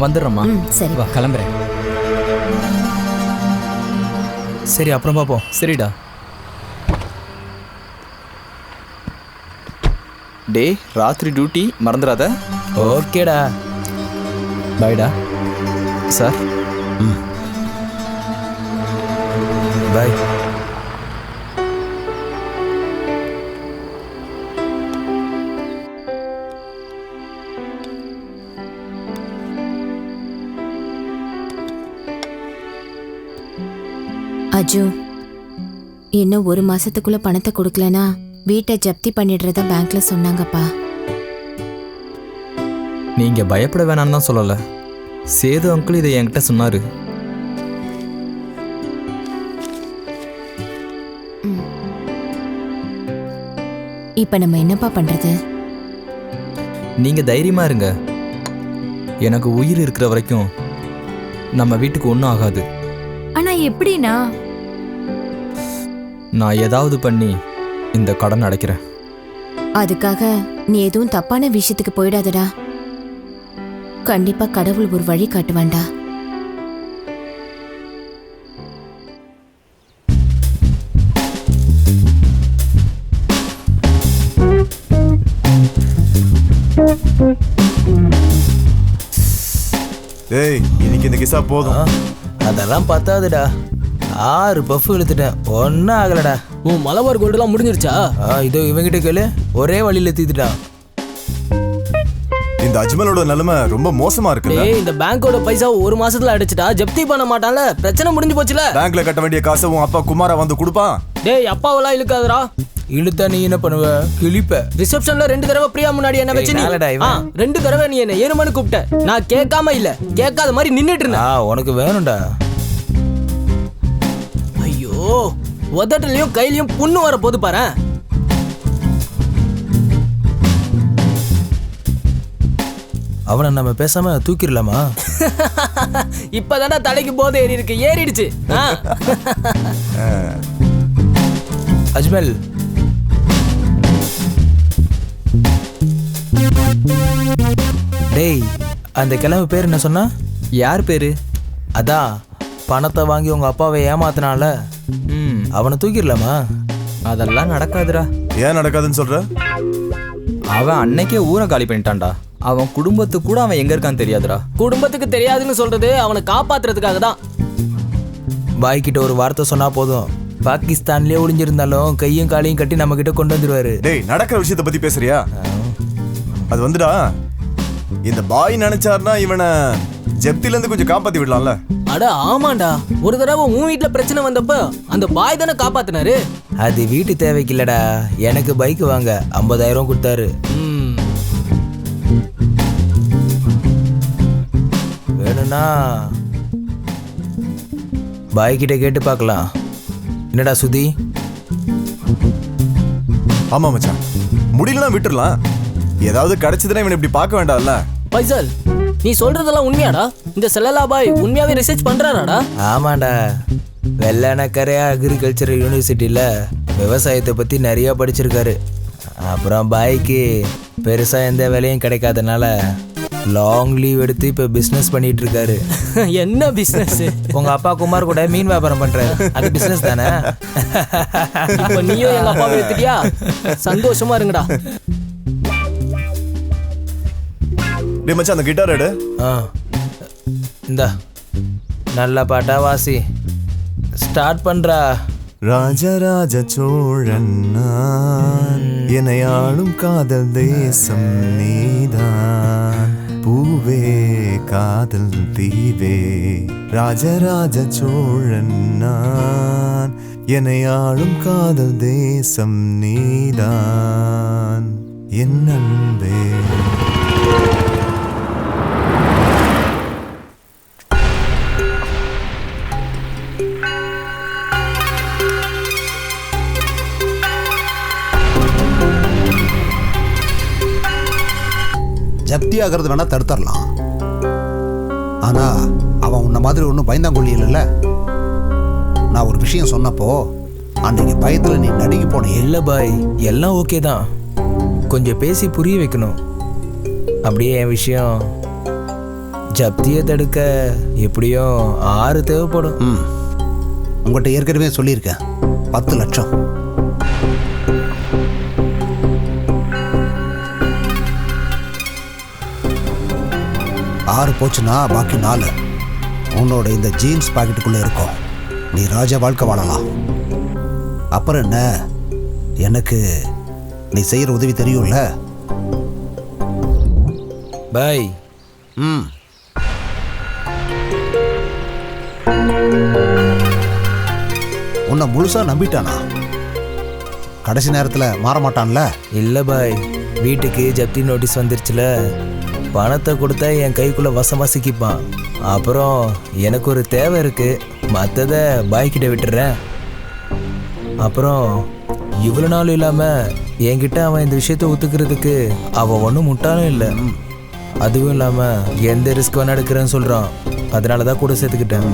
வந்துடுறோம்மா. சரி வா, கிளம்புறேன். சரி, அப்புறம் பார்ப்போம். சரிடா. டே, ராத்திரி டியூட்டி மறந்துடாத. ஓகேடா. பாய்டா. சார். பாய். அஜு, இன்னும் 1 மாசத்துக்குள்ள பணத்தை கொடுக்கலனா வீட்டை ஜப்தி பண்ணிடுறதா பேங்க்ல சொன்னாங்கப்பா. நீங்க பயப்பட வேணான்னு தான் சொல்லல. சேது அங்கிள் இதை என்கிட்ட சொன்னாரு. இப்ப நம்ம என்னப்பா பண்றது? நீங்க தைரியமா இருங்க. எனக்கு உயிர் இருக்கிற வரைக்கும் நம்ம வீட்டுக்கு ஒன்றும் ஆகாது. ஆனா எப்படின்னா? நான் ஏதாவது பண்ணி இந்த கடன் அடைக்கிறேன். அதுக்காக நீ எதுவும் தப்பான விஷயத்துக்கு போயிடாதடா. கண்டிப்பா கடவுள் ஒரு வழி காட்டுவான்டா. டேய் இன்னைக்கு இந்த கிசா போதும். அதெல்லாம் பத்தாதுடா. 6 பஃப் இழுத்துட்டேன், ஒன்றும் ஆகலடா. உன் மலபார் கோல்டுலாம் முடிஞ்சிருச்சா? இதோ இவங்கிட்ட கேளு, ஒரே வழியில தீத்துட்டான். இந்த அஜ்மலோட நிலைமை ரொம்ப மோசமா இருக்குல்ல? டேய் இந்த பேங்கோட பைசா ஒரு மாசத்துல அடிச்சிட்டா ஜப்தி பண்ண மாட்டான்ல, பிரச்சனை முடிஞ்சு போச்சுல. பேங்க்ல கட்ட வேண்டிய காசை உன் அப்பா குமாரா வந்து கொடுப்பான். டேய் அப்பாவெல்லாம் இழுக்காதடா. இழுத்தா நீ என்ன பண்ணுவ? கிளிப்ப. ரிசப்ஷன்ல 2 தடவை பிரியா முன்னாடி என்ன வச்சு நீ 2 தடவை நீ என்ன ஏறுமனு கூப்பிட்ட. நான் கேட்காம இல்ல, கேட்காத மாதிரி நின்னுட்டு இருந்தேன். உனக்கு வேணும்டா. ஐயோ உதட்டலையும் கையிலையும் புண்ணு வர போது பாரு. அவனை நம்ம பேசாம தூக்கிடலாமா? இப்பதானே தலைக்கு போதை ஏறி இருக்கு, ஏறிடுச்சு. அஜ்மல், டேய் அந்த கிழமை பேர் என்ன சொன்னா? யார் பேரு? அதான் பணத்தை வாங்கி உங்க அப்பாவை ஏமாத்தினால. அவனை தூக்கிடலாமா? அதெல்லாம் நடக்காதுடா. ஏன் நடக்காதுன்னு சொல்ற? அவன் அன்னைக்கே ஊரை காலி பண்ணிட்டான்டா. அவன் குடும்பத்துக்கு கூட அவன் எங்க இருக்கான்னு தெரியாதுடா. குடும்பத்துக்கு தெரியாதுன்னு சொல்றது அவனை காப்பாத்துறதுக்காக தான். பாய் கிட்ட ஒரு வார்த்தை சொன்னா போதும், பாகிஸ்தான்லயே ஒளிஞ்சிருந்தாலும் கையும் காலையும் கட்டி நம்ம கிட்ட கொண்டு வந்துருவாரு. டேய் நடக்கிற விஷயத்தை பத்தி பேசுறியா? அது வந்துடா, இந்த பாய் நினைச்சாருன்னா இவனை ஜப்தில இருந்து கொஞ்சம் காப்பாத்தி விடலாம்ல. அட ஆமாண்டா, ஒரு தடவை உன் வீட்டுல பிரச்சனை வந்தப்ப அந்த பாய் தானே காப்பாத்தினாரு. அது வீட்டு தேவைக்கு இல்லடா, எனக்கு பைக் வாங்க 50,000 கொடுத்தாரு. வேணும்னா பாய் கிட்ட கேட்டு பார்க்கலாம். என்னடா சுதி? ஆமா மச்சான், முடியலன்னா விட்டுறலாம். ஏதாவது கிடைச்சதுன்னா இவனை இப்படி பார்க்க வேண்டாம்ல. பைசல், நீ சொல்றதெல்லாம் உண்மையாடா? இந்த செல்லலா பாய் உண்மையாவே ரிசர்ச் பண்றாராடா? ஆமாண்டா, வெள்ளனக்கரை அக்ரிகல்ச்சர் யூனிவர்சிட்டியில் விவசாயத்தை பற்றி நிறையா படிச்சிருக்காரு. அப்புறம் பாய்க்கு பெருசாக எந்த வேலையும் கிடைக்காதனால லாங் லீவ் எடுத்து இப்போ பிஸ்னஸ் பண்ணிட்டு இருக்காரு. என்ன பிஸ்னஸ்? உங்கள் அப்பா குமார் கூட மீன் வியாபாரம் பண்ணுறாரு, அது பிஸ்னஸ் தானே? இப்போ நீயும் எங்கள் அப்பா எடுத்துட்டியா? சந்தோஷமா இருங்கடா. டேய் மச்சான், அந்த கிட்டார் எடு. இந்த நல்ல பாட்டா வாசி, ஸ்டார்ட் பண்றா. ராஜராஜ சோழன் நான், என்னை ஆளும் காதல் தேசம் நீதான், பூவே காதல் தீவே. ராஜராஜ சோழன் நான், என்னை ஆளும் காதல் தேசம் நீதான், என் அன்பே. ஜப்தி ஆகிறது வேணா தடுத்துடலாம். ஆனா அவன் உன்ன மாதிரி ஒன்றும் பயந்தாங்கொள்ளி இல்லைல்ல. நான் ஒரு விஷயம் சொன்னப்போ அன்னைக்கு பயத்துல நீ நடுங்கி போன. இல்லை பாய், எல்லாம் ஓகே தான், கொஞ்சம் பேசி புரிய வைக்கணும். அப்படியே என் விஷயம் ஜப்தியை தடுக்க எப்படியும் 6 தேவைப்படும். உங்கள்கிட்ட ஏற்கனவே சொல்லியிருக்கேன், 10 லட்சம். ஆறு போச்சுன்னா பாக்கி 4 உன்னோட இந்த ஜீன்ஸ் பாக்கெட்டுக்குள்ள இருக்கும். நீ ராஜா வாழ்க்கை வாழலாம். அப்புறம் என்ன, எனக்கு நீ செய்யற உதவி தெரியும்ல பாய். உன்னை முழுசா நம்பிட்டானா? கடைசி நேரத்தில் மாற மாட்டான்ல? இல்லை பாய், வீட்டுக்கு ஜப்தி நோட்டீஸ் வந்துருச்சுல, பணத்தை கொடுத்தா என் கைக்குள்ள வசமா சிக்கிப்பான். அப்புறம் எனக்கு ஒரு தேவை இருக்கு, மற்றதை பாய்கிட்ட விட்டுறேன். அப்புறம் இவ்வளோ நாள் இல்லாமல் என்கிட்ட அவன் இந்த விஷயத்த ஒத்துக்கிறதுக்கு அவன் ஒன்றும் முட்டாளும் இல்லை. அதுவும் இல்லாமல் எந்த ரிஸ்க் வேணா எடுக்கிறேன்னு சொல்கிறான். அதனால தான் கூட சேர்த்துக்கிட்டேன்.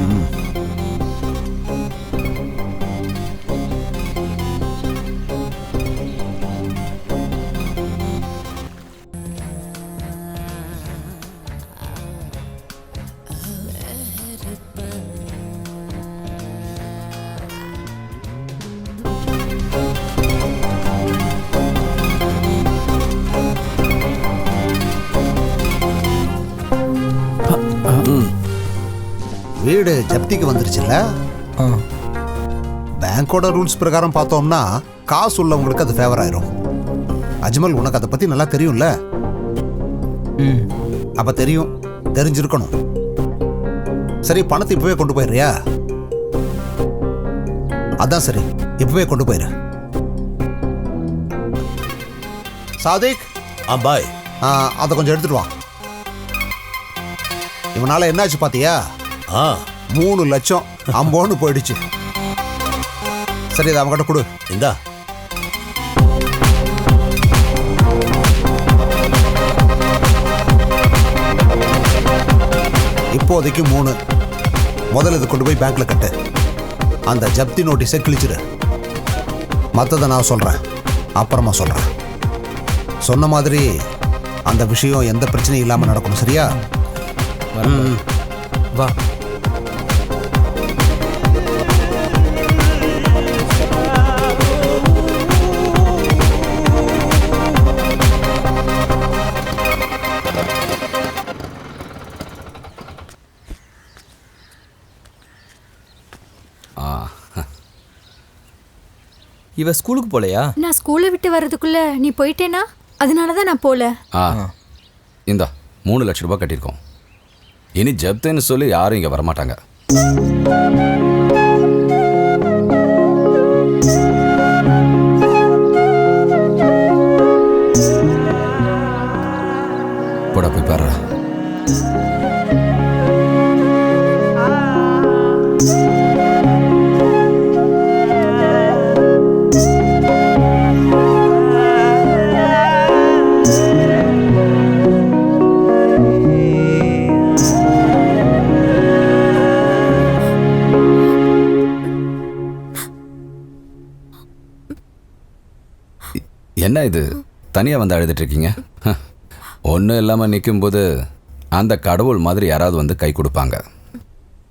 வீடு ஜப்திக்கு வந்துருச்சுல்ல? பேங்கோட ரூல்ஸ் பிரகாரம் பார்த்தோம்னா காசு உள்ளவங்களுக்கு அது ஃபேவர் ஆயிரும். அஜ்மல், உனக்கு அதை பத்தி நல்லா தெரியும்ல? அப்ப தெரிஞ்சிருக்கணும். சரி, பணத்தை இப்பவே கொண்டு போயிடுறியா? அதான் சரி, இப்பவே கொண்டு போயிரு. சாதிக், பாய். அதை கொஞ்சம் எடுத்துட்டு வா. இவனால என்னாச்சு பாத்தியா? 3 லட்சம் அம்போன்னு போயிடுச்சு. சரி, இதை அவன்கிட்ட கொடு. இந்தா. இப்போதைக்கு 3. முதல்ல இது கொண்டு போய் பேங்க்ல கட்டு. அந்த ஜப்தி நோட்டீஸை கிழிச்சிடு. மற்றதை நான் சொல்றேன், அப்புறமா சொல்றேன். சொன்ன மாதிரி அந்த விஷயம் எந்த பிரச்சனையும் இல்லாமல் நடக்கணும். சரியா? வா. இவ ஸ்கூலுக்கு போலையா? நான் ஸ்கூலை விட்டு வர்றதுக்குள்ள நீ போயிட்டேனா? அதனால தான் நான் போல. இந்தா 3 லட்சம் ரூபாய் கட்டியிருக்கோம். இனி ஜப்துன்னு சொல்லி யாரும் இங்கே வரமாட்டாங்க. போடா போய் பாரு. என்ன இது தனியாக வந்து அழுதுட்டு இருக்கீங்க? ஒன்றும் இல்லாமல் நிற்கும்போது அந்த கடவுள் மாதிரி யாராவது வந்து கை கொடுப்பாங்க.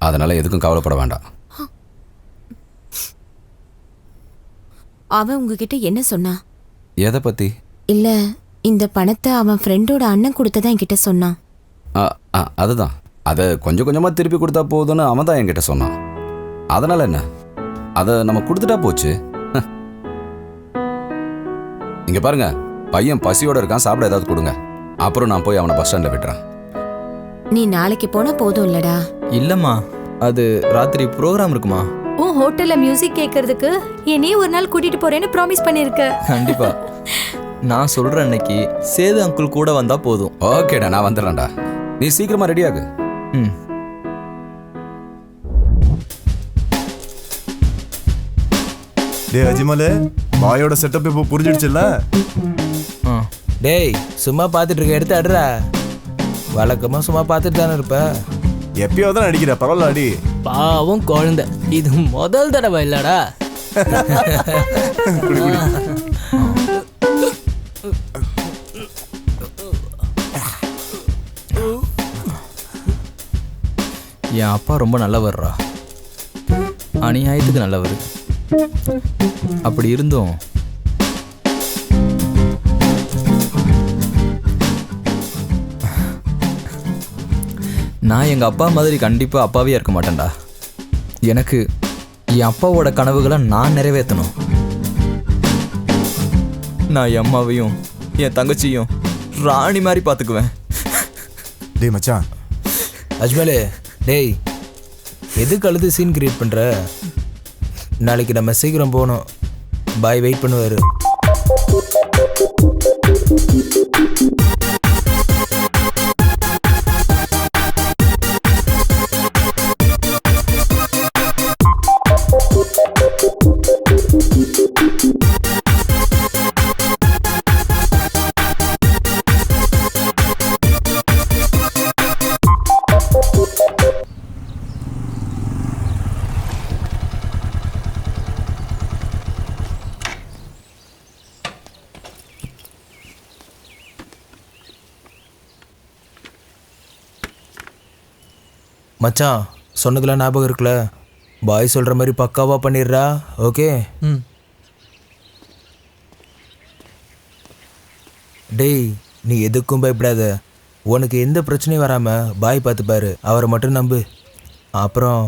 அதனால் எதுக்கும் கவலைப்பட வேண்டாம். அவன் உங்ககிட்ட என்ன சொன்னா? எதை பற்றி? இல்லை, இந்த பணத்தை அவன் ஃப்ரெண்டோட அண்ணன் கொடுத்ததான் என்கிட்ட சொன்னான். அதுதான், அதை கொஞ்சம் கொஞ்சமாக திருப்பி கொடுத்தா போதும்னு அவன் தான் என்கிட்ட சொன்னான். அதனால் என்ன, அதை நம்ம கொடுத்துட்டா போச்சு. இங்கே பாருங்க, பையன் பசியோடு இருக்கான், சாப்பிட ஏதாவது கொடுங்க. அப்புறம் நான் போய் அவனை பஸ் ஸ்டாண்டில் விட்டுறேன். நீ நாளைக்கு போனால் போதும் இல்லடா? இல்லைம்மா, அது ராத்திரி ப்ரோக்ராம் இருக்குமா. உன் ஹோட்டல்ல மியூசிக் கேட்கறதுக்கு என்னையும் ஒரு நாள் கூட்டிட்டு போறேன்னு ப்ராமிஸ் பண்ணிருக்க. கண்டிப்பா. நான் சொல்ற அன்னைக்கு சேது அங்கிள் கூட வந்தா போதும். ஓகேடா, நான் வந்துடுறேன்டா. நீ சீக்கிரமா ரெடியாகு. டேய் அஜிமலே, பாயோட செட்டப் இப்போ புரிஞ்சிடுச்சுல்ல? டேய், சும்மா பார்த்துட்டு இருக்க, எடுத்து அடுறா. வழக்கமாக சும்மா பார்த்துட்டு தானே இருப்ப. எப்பயாவது தான் அடிக்கிற, பரவாயில்ல அடி. பாவம் குழந்தை, இது முதல் தடவை இல்லடா. என் அப்பா ரொம்ப நல்லவர்ரா, அநியாயத்துக்கு நல்லவர். அப்படி இருந்தும் நான் எங்கள் அப்பா மாதிரி கண்டிப்பாக அப்பாவே இருக்க மாட்டேன்டா. எனக்கு என் அப்பாவோட கனவுகளை நான் நிறைவேற்றணும். நான் என் அம்மாவையும் என் தங்கச்சியும் ராணி மாதிரி பார்த்துக்குவேன். டேய் மச்சான். அஜ்மலே, டேய் எதுக்கு அழுது சீன் கிரியேட் பண்ணுற? நாளைக்கு நம்ம சீக்கிரம் போகணும். பாய் வெயிட் பண்ணுவார். மச்சான் சொன்னதுல ஞாபகம் இருக்குல்ல, பாய் சொல்கிற மாதிரி பக்காவாக பண்ணிடுறா. ஓகே. டேய், நீ எதுக்கும் பயப்படாத. உனக்கு எந்த பிரச்சனையும் வராமல் பாய் பார்த்துப்பாரு. அவரை மட்டும் நம்பு. அப்புறம்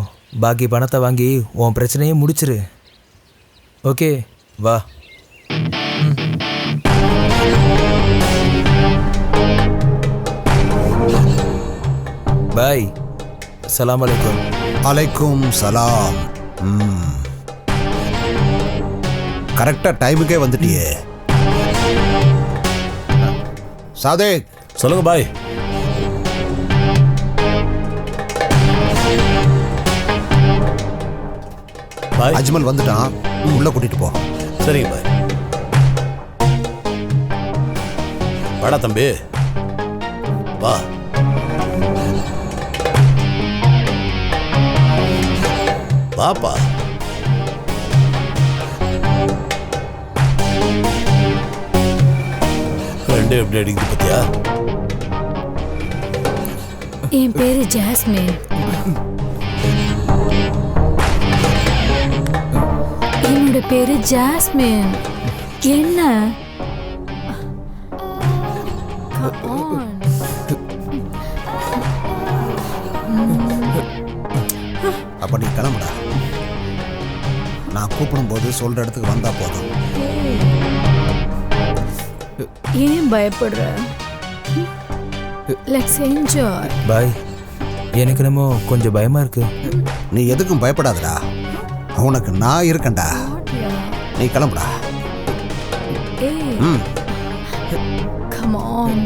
பாக்கி பணத்தை வாங்கி உன் பிரச்சனையே முடிச்சிரு. ஓகே, வா. பாய். அஸ்ஸலாமு அலைக்கும். அலைக்கும் சலாம். கரெக்டா டைமுக்கே வந்துட்டியே. சாதேக், சொல்லுங்க பாய். பாய், அஜ்மல் வந்துட்டான், உள்ள கூட்டிட்டு போ. சரிங்க பாய். வாடா தம்பி, வா. வாப்பா. ரெண்டு எப்படி அடிக்குது பத்தியா? என் பேரு ஜாஸ்மின். என்னோட பேரு ஜாஸ்மின். என்ன? அப்ப நீ கிளம்புடா. நான் கூப்பிடும் போது சொல்ற இடத்துக்கு வந்தா போதும். ஏன் பயப்படுற? Let's enjoy. பாய், எனக்கு என்னமோ கொஞ்சம் பயமா இருக்கு. நீ எதுக்கும் பயப்படாதடா, உனக்கு நான் இருக்கேன்டா. நீ கிளம்புடா. ஏய், come on.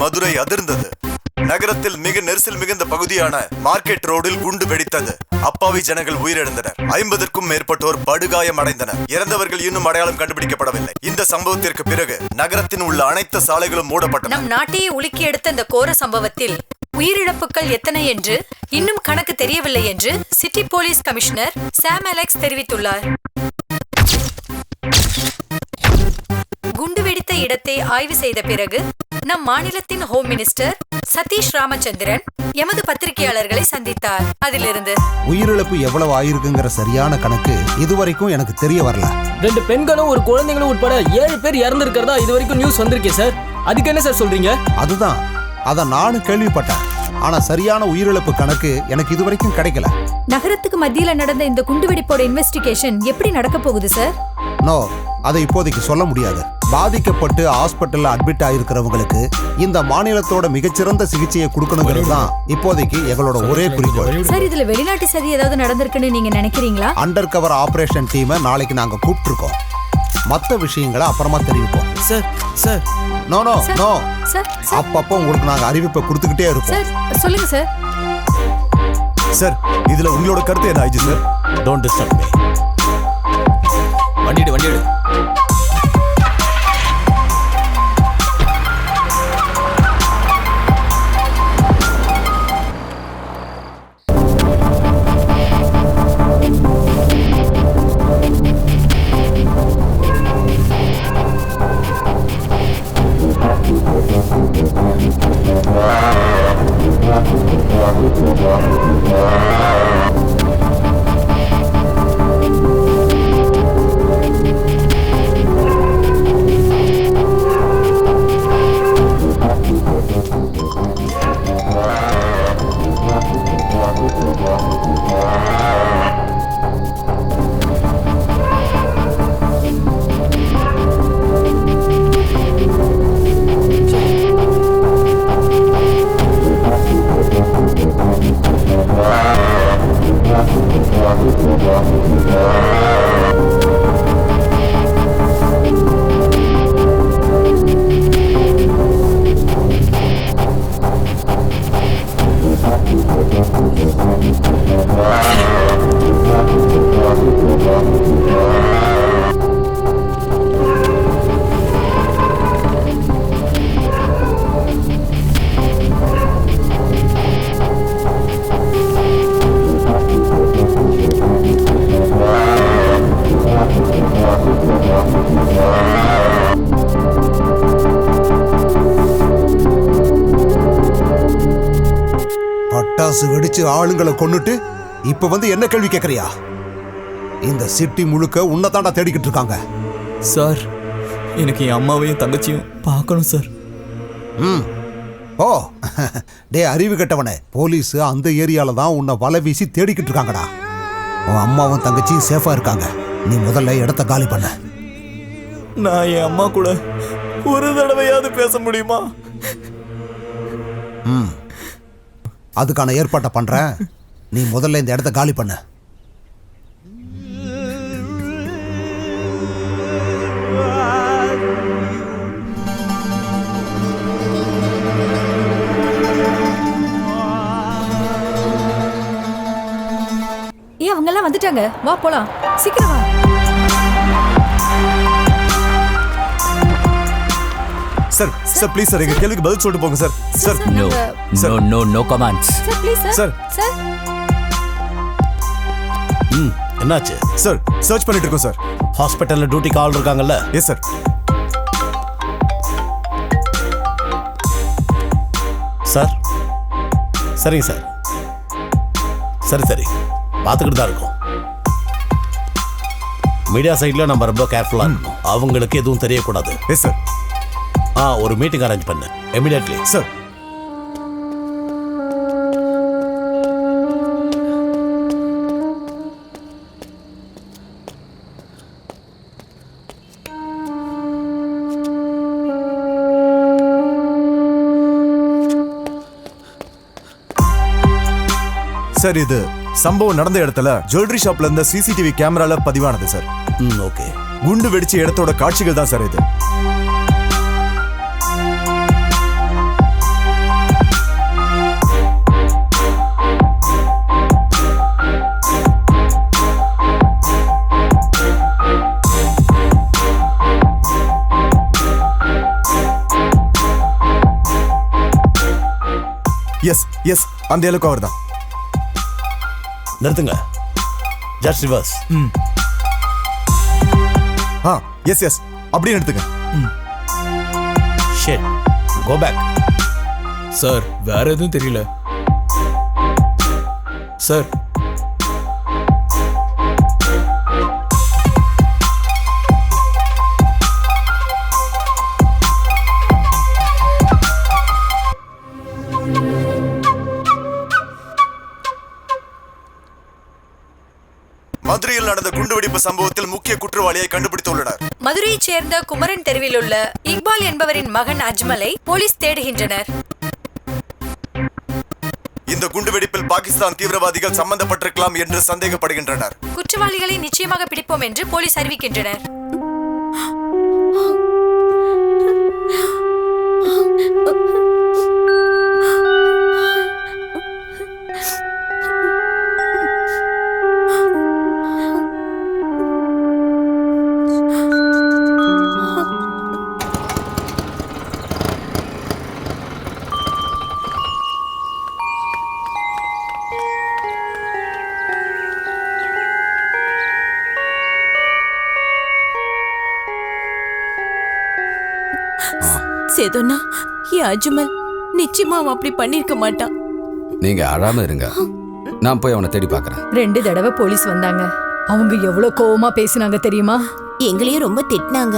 மதுரை அதிர்ந்தது. நகரத்தில் மிக நெரிசல் மிகுந்த பகுதியான மார்க்கெட் ரோடில் குண்டு வெடித்தது. அப்பாவி ஜனங்கள் உயிரிழந்தனர். 50க்கும் மேற்பட்டோர் படுகாயம் அடைந்தனர். இறந்தவர்கள் இன்னும் அடையாளம் கண்டுபிடிக்கப்படவில்லை. இந்த சம்பவத்திற்கு பிறகு நகரத்தின் உள்ள அனைத்து சாலைகளும் மூடப்பட்டன. நம் நாட்டையே உலுக்கி எடுத்த இந்த கோர சம்பவத்தில் உயிரிழப்புகள் எத்தனை என்று இன்னும் கணக்கு தெரியவில்லை என்று சிட்டி போலீஸ் கமிஷனர் சாம் அலெக்ஸ் தெரிவித்துள்ளார். குண்டு வெடித்த இடத்தை ஆய்வு செய்த பிறகு நம் மாநிலத்தின் ஹோம் மினிஸ்டர் சதீஷ் ராமச்சந்திரன் எமது பத்திரிகையாளர்களை சந்தித்தார். அதிலிருந்து உயிரிழப்பு எவ்வளவு ஆயிருக்குங்கிற சரியான கணக்கு இதுவரைக்கும் எனக்கு தெரிய வரல. 2 பெண்களும் ஒரு குழந்தைங்களும் உட்பட 7 பேர் இறந்திருக்கிறதா இது வரைக்கும் நியூஸ் வந்திருக்கே சார். அதுக்கு என்ன சார் சொல்றீங்க? அதுதான், அத நானும் கேள்விப்பட்டேன். ஆனா சரியான உயிரிழப்பு கணக்கு எனக்கு இதுவரைக்கும் கிடைக்கல. நகரத்துக்கு மத்தியில நடந்த இந்த குண்டுவெடிப்போட இன்வெஸ்டிகேஷன் எப்படி நடக்க போகுது சார்? நோ, அதை இப்போதைக்கு சொல்ல முடியாது. பாதிக்கப்பட்டு ஹாஸ்பிட்டல்ல அட்மிட் ஆயிருக்கிறவங்களுக்கு இந்த மாநிலத்தோட மிகச்சிறந்த சிகிச்சையை கொடுக்கணுங்கிறது தான் இப்போதைக்கு எங்களோட ஒரே குறிக்கோள். சார், இதுல வெளிநாட்டு சதி ஏதாவது நடந்திருக்குன்னு நீங்க நினைக்கிறீங்களா? அண்டர் கவர் ஆபரேஷன் டீமை நாளைக்கு நாங்க கூப்பிட்டுருக்கோம். மற்ற விஷயங்களை அப்புறமா தெரிவிப்போம். Sir sir no no no, sir அப்பப்போ உங்களுக்கு நாங்க அறிவிப்பை கொடுத்துக்கிட்டே இருப்போம். சார் சொல்லுங்க சார். சார் இதுல உங்களோட கருத்து என்ன ஆயிடுச்சு சார்? Don't disturb me. வண்டிடு வண்டிடு. பட்டாசு வெடிச்சு ஆளுங்களை கொன்னுட்டு இப்ப வந்து என்ன கேள்வி கேக்குறியா? இந்த சிட்டி முழுக்க உன்னதாண்டா தேடிக்கிட்டு இருக்காங்க. சார், எனக்கு என் அம்மாவையும் தங்கச்சியும் பார்க்கணும் சார். ஓ டே அறிவு கெட்டவனே, போலீஸ் அந்த ஏரியால தான் உன்னை வலை வீசி தேடிக்கிட்டு இருக்காங்கடா. உன் அம்மாவும் தங்கச்சியும் சேஃபா இருக்காங்க. நீ முதல்ல இடத்த காலி பண்ண. நான் என் அம்மா கூட ஒரு தடவையாவது பேச முடியுமா? அதுக்கான ஏற்பாட்டை பண்றேன். நீ முதல்ல இந்த இடத்த காலி பண்ண. அவங்க எல்லாம் வந்துட்டாங்க. வா போலாம், சீக்கிரம் வா. சார் சார் ப்ளீஸ் சார், எங்க கேள்விக்கு பதில் சொல்லிட்டு போங்க sir. Sir no no no no comments. Sir please sir. Sir என்னாச்சு சார்? சர்ச் பண்ணிட்டு இருக்கோம் சார். ஹாஸ்பிட்டல்ல டியூட்டிக்கு ஆள் இருக்காங்கல்ல? Yes sir. சார் சரிங்க சார். சரி சரி, பார்த்துக்கிட்டு தான் இருக்கோம். மீடியா சைட்ல நம்ம ரொம்ப கேர்ஃபுல்லா இருக்கணும். அவங்களுக்கு எதுவும் தெரியக்கூடாது. Yes sir. ஒரு மீட்டிங் அரேஞ்ச் பண்ணு இமிடியட்லி. சார் சார், இது சம்பவம் நடந்த இடத்துல ஜுவல்லரி ஷாப்ல இருந்த சிசிடிவி கேமரால பதிவானது சார். ஓகே. குண்டு வெடிச்ச இடத்தோட காட்சிகள் தான் சார் இது. எஸ் எஸ், அந்த இலக்கு அவர் தான். நிறுத்துங்க. Just reverse. எஸ் எஸ், அப்படியே எடுத்துங்க. Shit, go back. சார் வேற எதுவும் தெரியல சார். மதுரையில் நடந்த குண்டுவெடிப்பு சம்பவத்தில் முக்கிய குற்றவாளியை கண்டுபிடித்துள்ளனர். மதுரையைச் சேர்ந்த குமரன் தெருவில் உள்ள இக்பால் என்பவரின் மகன் அஜ்மலை போலீஸ் தேடுகின்றனர். இந்த குண்டுவெடிப்பில் பாகிஸ்தான் தீவிரவாதிகள் சம்பந்தப்பட்டிருக்கலாம் என்று சந்தேகப்படுகின்றனர். குற்றவாளிகளை நிச்சயமாக பிடிப்போம் என்று போலீஸ் அறிவிக்கின்றனர். சேதுண்ணா, என் அஜ்மல் நிச்சயமா அவன் அப்படி பண்ணிருக்க மாட்டான். நீங்க அழாம இருங்க, நான் போய் அவனை தேடி பார்க்கறேன். 2 தடவை போலீஸ் வந்தாங்க. அவங்க எவ்வளவு கோவமா பேசினாங்க தெரியுமா? எங்களையும் ரொம்ப திட்டினாங்க.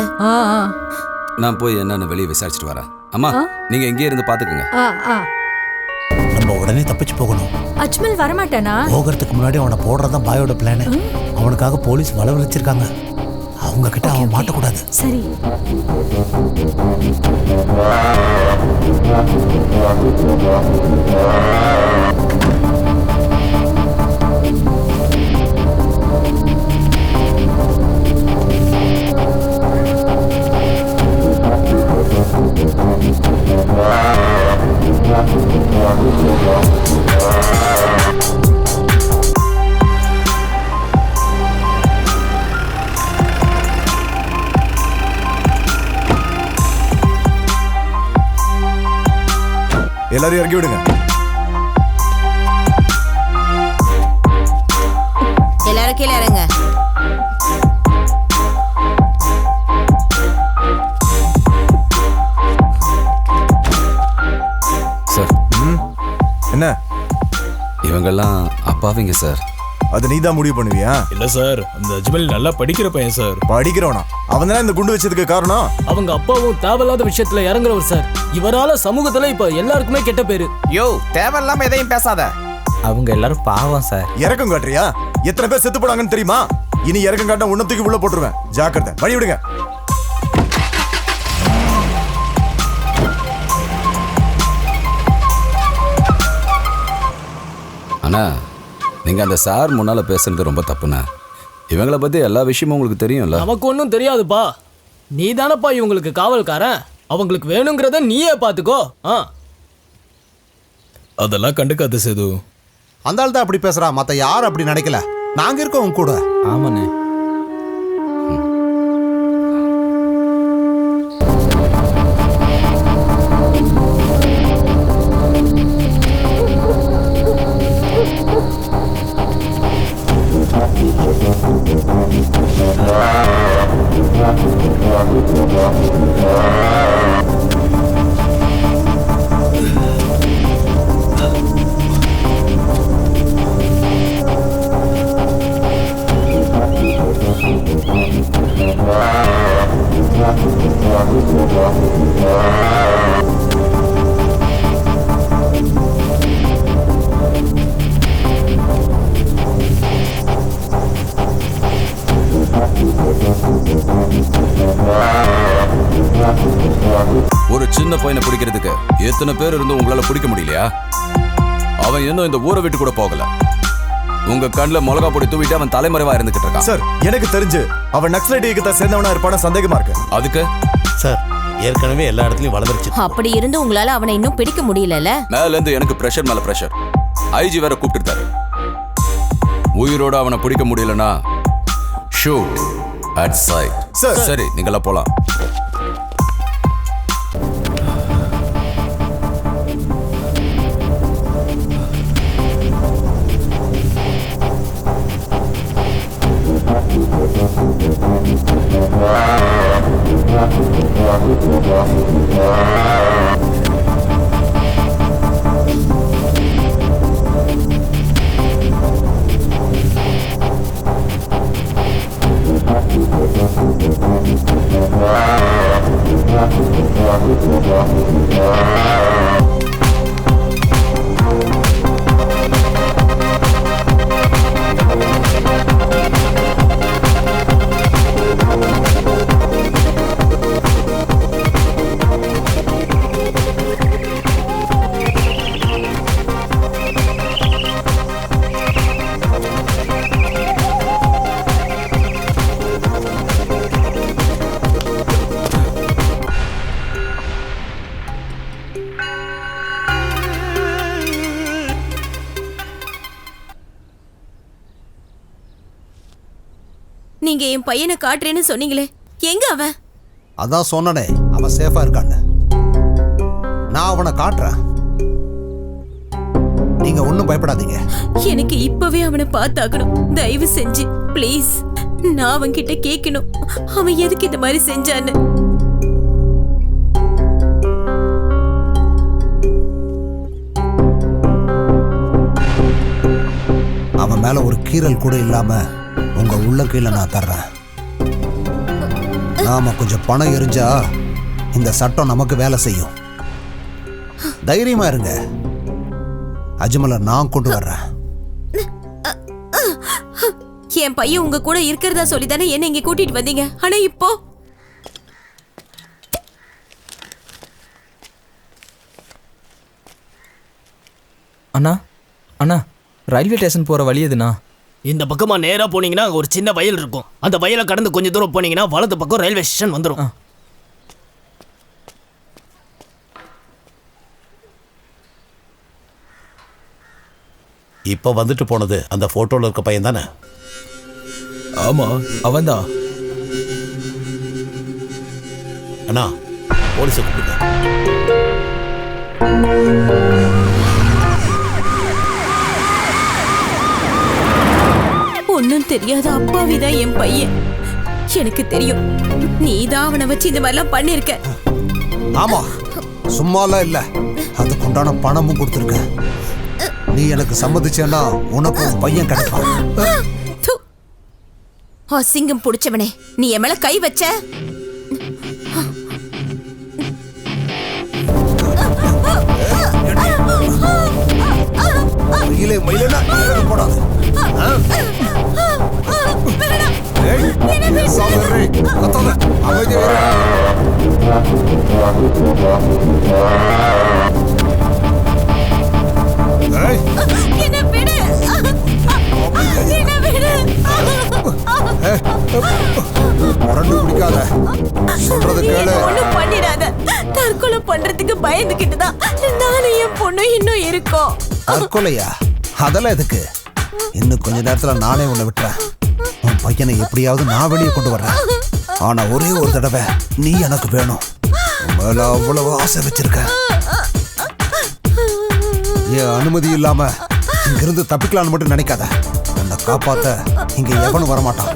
நான் போய் என்னன்னு வெளியே விசாரிச்சுட்டு வரேன். அம்மா, நீங்க எங்கேயே இருந்து பாத்துக்கங்க. நம்ம உடனே தப்பிச்சு போகணும். அஜ்மல் வரமாட்டானா? போகிறதுக்கு முன்னாடி அவனை போடுறதான் பாயோட பிளான். அவனுக்காக போலீஸ் வளவழிச்சிருக்காங்க. அவங்க கிட்ட அவன் மாட்டக்கூடாது. சரி. எல்லாரும் இறங்கி விடுங்க. எல்லாரும் கீழே இறங்க. சார். என்ன? இவங்கெல்லாம் அப்பாவிங்க சார். அது நீதான் முடிவு பண்ணுவியா? இல்ல சார், அந்த அஜ்மல் நல்லா படிக்கிற பையன் சார். படிக்கிறவனா? அவன் தானே இந்த குண்டு வச்சதுக்கு காரணம். அவங்க அப்பாவும் தேவையில்லாத விஷயத்துல இறங்குறவர் சார். இவரால சமூகத்துல இப்ப எல்லாருக்குமே கெட்ட பேரு. யோ, தேவையில்லாம எதையும் பேசாத. அவங்க எல்லாரும் பாவம் சார். இறக்கம் காட்டுறியா? எத்தனை பேர் செத்து போனாங்கன்னு தெரியுமா? இனி இறக்கம் காட்ட உன்னத்துக்கு உள்ள போட்டுருவேன். ஜாக்கிரதை, வழி விடுங்க. அண்ணா, நீங்க அந்த சார் முன்னால பேசுறது ரொம்ப தப்புண்ணா. இவங்கள பத்தி எல்லா விஷயமும் உங்களுக்கு தெரியும்ல. நமக்கு ஒன்றும் தெரியாதுப்பா. நீ தானப்பா இவங்களுக்கு காவல்காரன். அவங்களுக்கு வேணுங்கிறத நீயே பாத்துக்கோ. அதெல்லாம் கண்டுக்காத சேது. அந்த ஆள் தான் அப்படி பேசுறா, மத்த யாரும் அப்படி நினைக்கல. நாங்க இருக்கோம் கூட. ஆமாண்ணே. ஒரு சின்ன பையனை பிடிக்கிறதுக்கு எத்தனை பேர் இருந்தும் உங்களால பிடிக்க முடியலையா? அவன் இன்னும் இந்த ஊரை விட்டு கூட போகல. உங்க கண்ணில் மிளகா பொடி தூவிட்டு அவன் தலைமறைவா இருந்துகிட்டு இருக்கான். சார், எனக்கு தெரிஞ்சு அவன் நக்சலைட் இயக்கத்தை சேர்ந்தவனா இருப்பான சந்தேகமா இருக்கு. அதுக்கு சார், ஏற்கனவே எல்லா இடத்துலயும் வளர்ந்துருச்சு. அப்படி இருந்து உங்களால அவனை இன்னும் பிடிக்க முடியலல? மேல இருந்து எனக்கு பிரஷர் மேல பிரஷர். ஐஜி வேற கூப்பிட்டுருக்காரு. உயிரோட அவனை பிடிக்க முடியலனா ஷூட் அட் சைட். சரி, நீங்களா போலாம். நீங்க என் பையனை காட்டுறேன்னு சொன்னீங்களே, எங்க அவன்? அதான் சொன்னனே, அவன் சேஃபா இருக்கான்னு. நான் அவனை காட்டுறேன், நீங்க ஒண்ணும் பயப்படாதீங்க. எனக்கு இப்பவே அவனை பார்த்தாகணும். தயவு செஞ்சு ப்ளீஸ், நான் அவன்கிட்ட கேட்கணும் அவன் எதுக்கு இந்த மாதிரி செஞ்சான்னு. அவன் மேல ஒரு கீறல் கூட இல்லாம உங்க உள்ளங்கையில நான் தர்றேன். நாம கொஞ்சம் பணம் எரிஞ்சா இந்த சட்டம் நமக்கு வேலை செய்யும். தைரியமா இருங்க, அஜ்மலை நான் கொண்டு வர்றேன். என் பையன் உங்க கூட இருக்கிறதா சொல்லி தானே என்ன இங்க கூட்டிட்டு வந்தீங்க. ஆனா இப்போ அண்ணா அண்ணா, ரயில்வே ஸ்டேஷன் போகிற வழி எதுண்ணா? இந்த பக்கமா நேரா போனீங்கன்னா ஒரு சின்ன வயல் இருக்கும். அந்த வயலை கடந்து கொஞ்சம் தூரம் போனீங்கன்னா வலது பக்கம் ரயில்வே ஸ்டேஷன் வந்துடும். இப்போ வந்துட்டு போனது அந்த போட்டோல இருக்க பையன் தானே? ஆமா, அவன்தான். அண்ணா, போலீஸை கூப்பிடுங்க. ஒன்னும் தெரியாத அப்பாவிதான் என் பையன். எனக்கு தெரியும் நீதான் அவனை வச்சு இந்த மாதிரிலாம் பண்ணிருக்க. ஆமா, சும்மாலாம் இல்ல, அதுக்குண்டான பணமும் கொடுத்துருக்க. நீ எனக்கு சம்மதிச்சேன்னா உனக்கு ஒரு பையன் கிடைப்பான். அசிங்கம் புடிச்சவனே, நீ என் மேல கை வச்ச. போடாது. சொல்றது கேளு. ஒண்ணும் பண்ணிடாத. தற்கொலை பண்றதுக்கு பயந்துகிட்டுதான் நானும் என் பொண்ணு இன்னும் இருக்கோம். தற்கொலையா? அதெல்லாம் எதுக்கு? இன்னும் கொஞ்ச நேரத்துல நானே உன்னை விட்டுறேன். உன் பையனை எப்படியாவது நான் வெளியே கொண்டு வர்றேன். ஆனா ஒரே ஒரு தடவை நீ எனக்கு வேணும். மேல அவ்வளவு ஆசை வச்சிருக்க. என் அனுமதி இல்லாம இங்கிருந்து தப்பிக்கலான்னு மட்டும் நினைக்காத. என்னை காப்பாத்த இங்க எவனும் வரமாட்டான்.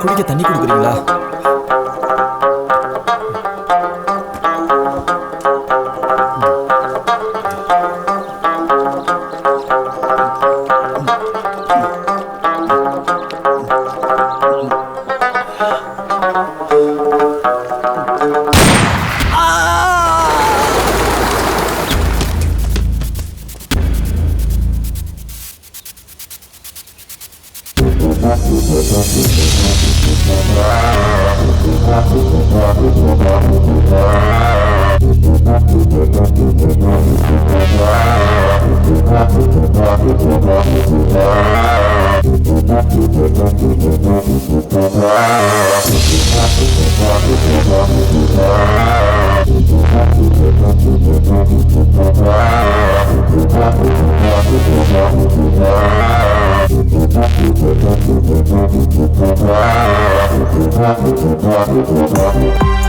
குடிக்க தண்ணி கொடுக்குறீங்களா? Thank you.